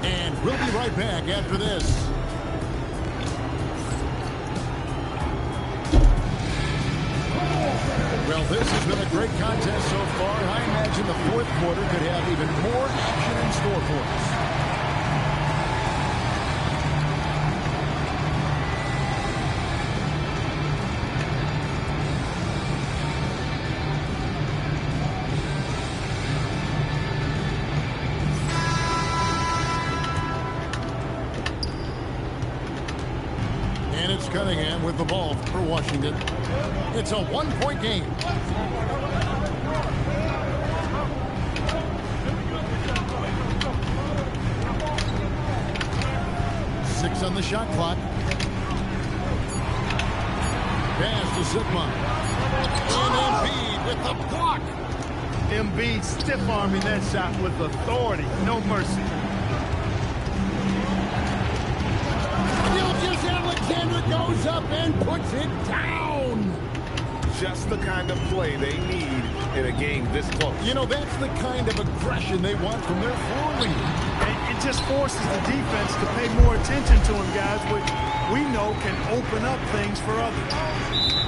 And we'll be right back after this. Well, this has been a great contest so far, and I imagine the 4th quarter could have even more action in store for us. And it's Cunningham with the ball for Washington. It's a 1-point game. On the shot clock. pass to Sigma. And Embiid with the block. Embiid stiff-arming that shot with authority. No mercy. Gilgeous-Alexander goes up and puts it down. Just the kind of play they need in a game this close. You know, that's the kind of aggression they want from their floor leader. And it just forces the defense to pay more attention to him, guys, which we know can open up things for others.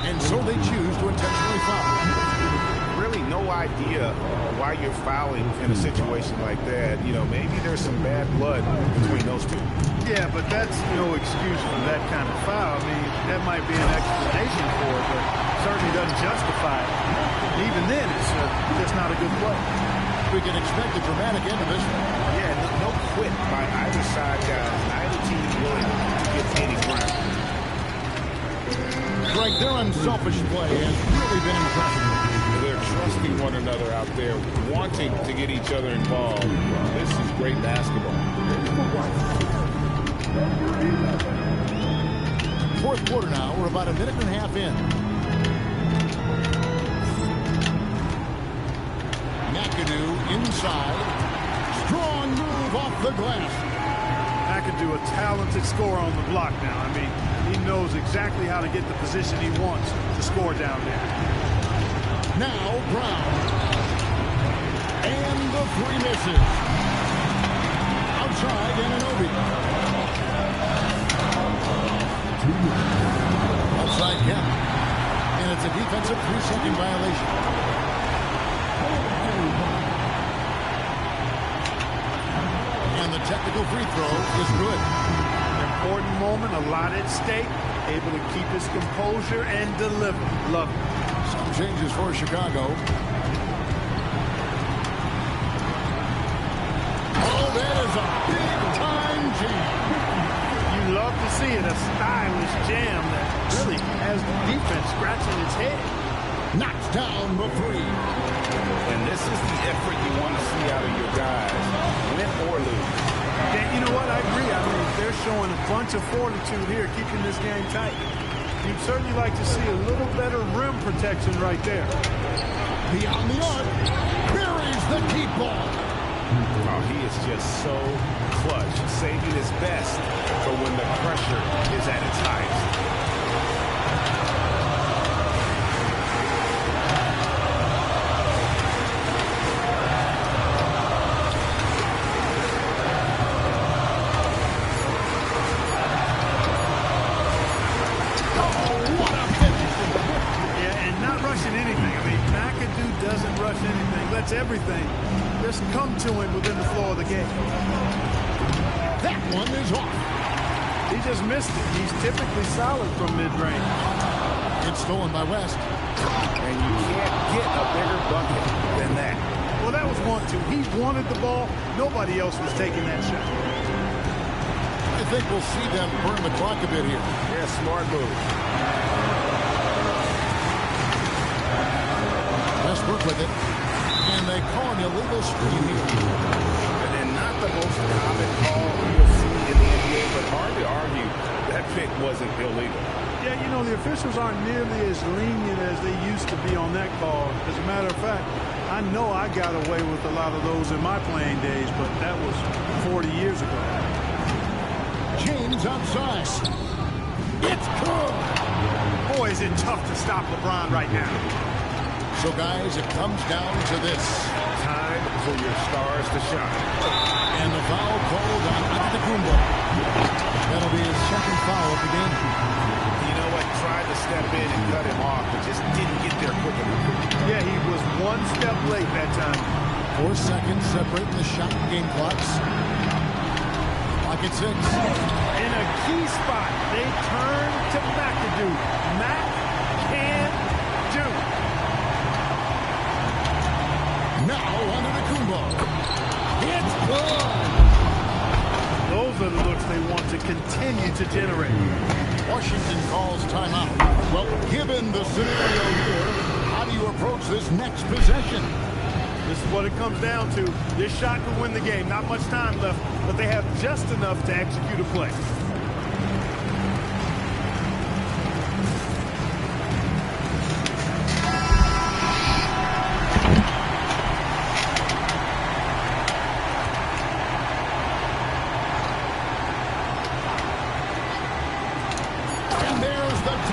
And so they choose to intentionally foul. Really no idea why you're fouling in a situation like that. You know, maybe there's some bad blood between those two. Yeah, but that's no excuse for that kind of foul. I mean, that might be an explanation for it, but certainly doesn't justify it. Even then, it's just not a good play. We can expect a dramatic end to this one. Yeah, no quit by either side, guys. Neither team is willing to get any ground. Greg, their unselfish play has really been impressive. They're trusting one another out there, wanting to get each other involved. This is great basketball. Fourth quarter now. We're about a minute and a half in. McAdoo inside. Strong move off the glass. McAdoo, a talented scorer on the block now. I mean, he knows exactly how to get the position he wants to score down there. Now Brown. And the three misses. Outside Anunoby. Outside Kemp. And it's a defensive 3-second violation. And the technical free throw is good. Important moment, a lot at stake. Able to keep his composure and deliver. Love it. Some changes for Chicago. Oh, that is a big-time change. You love to see it, a stylish jam that really has the defense scratching its head. Knocks down the three. And this is the effort you want to see out of your guys, win or lose. Yeah, you know what? I agree. I mean, they're showing a bunch of fortitude here, keeping this game tight. You'd certainly like to see a little better rim protection right there. Beyond the arc, buries the deep ball. Oh, he is just so clutch, saving his best for when the pressure is at its highest. Everything just come to him within the flow of the game. That one is off. He just missed it. He's typically solid from mid-range. It's stolen by West. And you can't get a bigger bucket than that. Well, that was 1-2. He wanted the ball. Nobody else was taking that shot. I think we'll see them burn the clock a bit here. Yeah, smart move. Westbrook with it. And they call an illegal screen here. And not the most common call you'll see in the NBA, but hard to argue that pick wasn't illegal. Yeah, you know, the officials aren't nearly as lenient as they used to be on that call. As a matter of fact, I know I got away with a lot of those in my playing days, but that was 40 years ago. James outside. It's good. Boy, is it tough to stop LeBron right now. So, guys, it comes down to this. Time for your stars to shine. And the foul called on Antetokounmpo. That'll be his second foul of the game. You know what? Tried to step in and cut him off, but just didn't get there quick enough. Yeah, he was one step late that time. 4 seconds separating the shot game clocks. Pocket 6. In a key spot, they turn to McAdoo. Mac can do. Now Antetokounmpo. It's good. Those are the looks they want to continue to generate. Washington calls timeout. Well, given the scenario here, how do you approach this next possession? This is what it comes down to. This shot could win the game. Not much time left, but they have just enough to execute a play.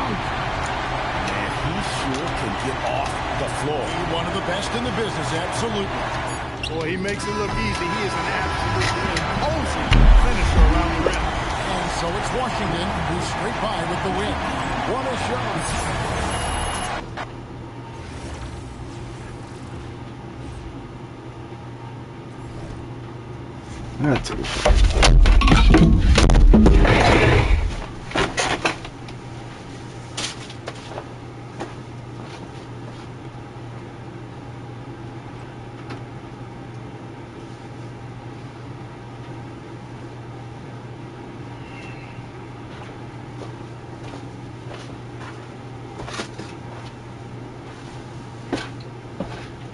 dunk. And he sure can get off the floor. One of the best in the business, absolutely. Boy, he makes it look easy. He is an absolutely imposing finisher around the rim. And so it's Washington who straight by with the win. What a shot. That's it.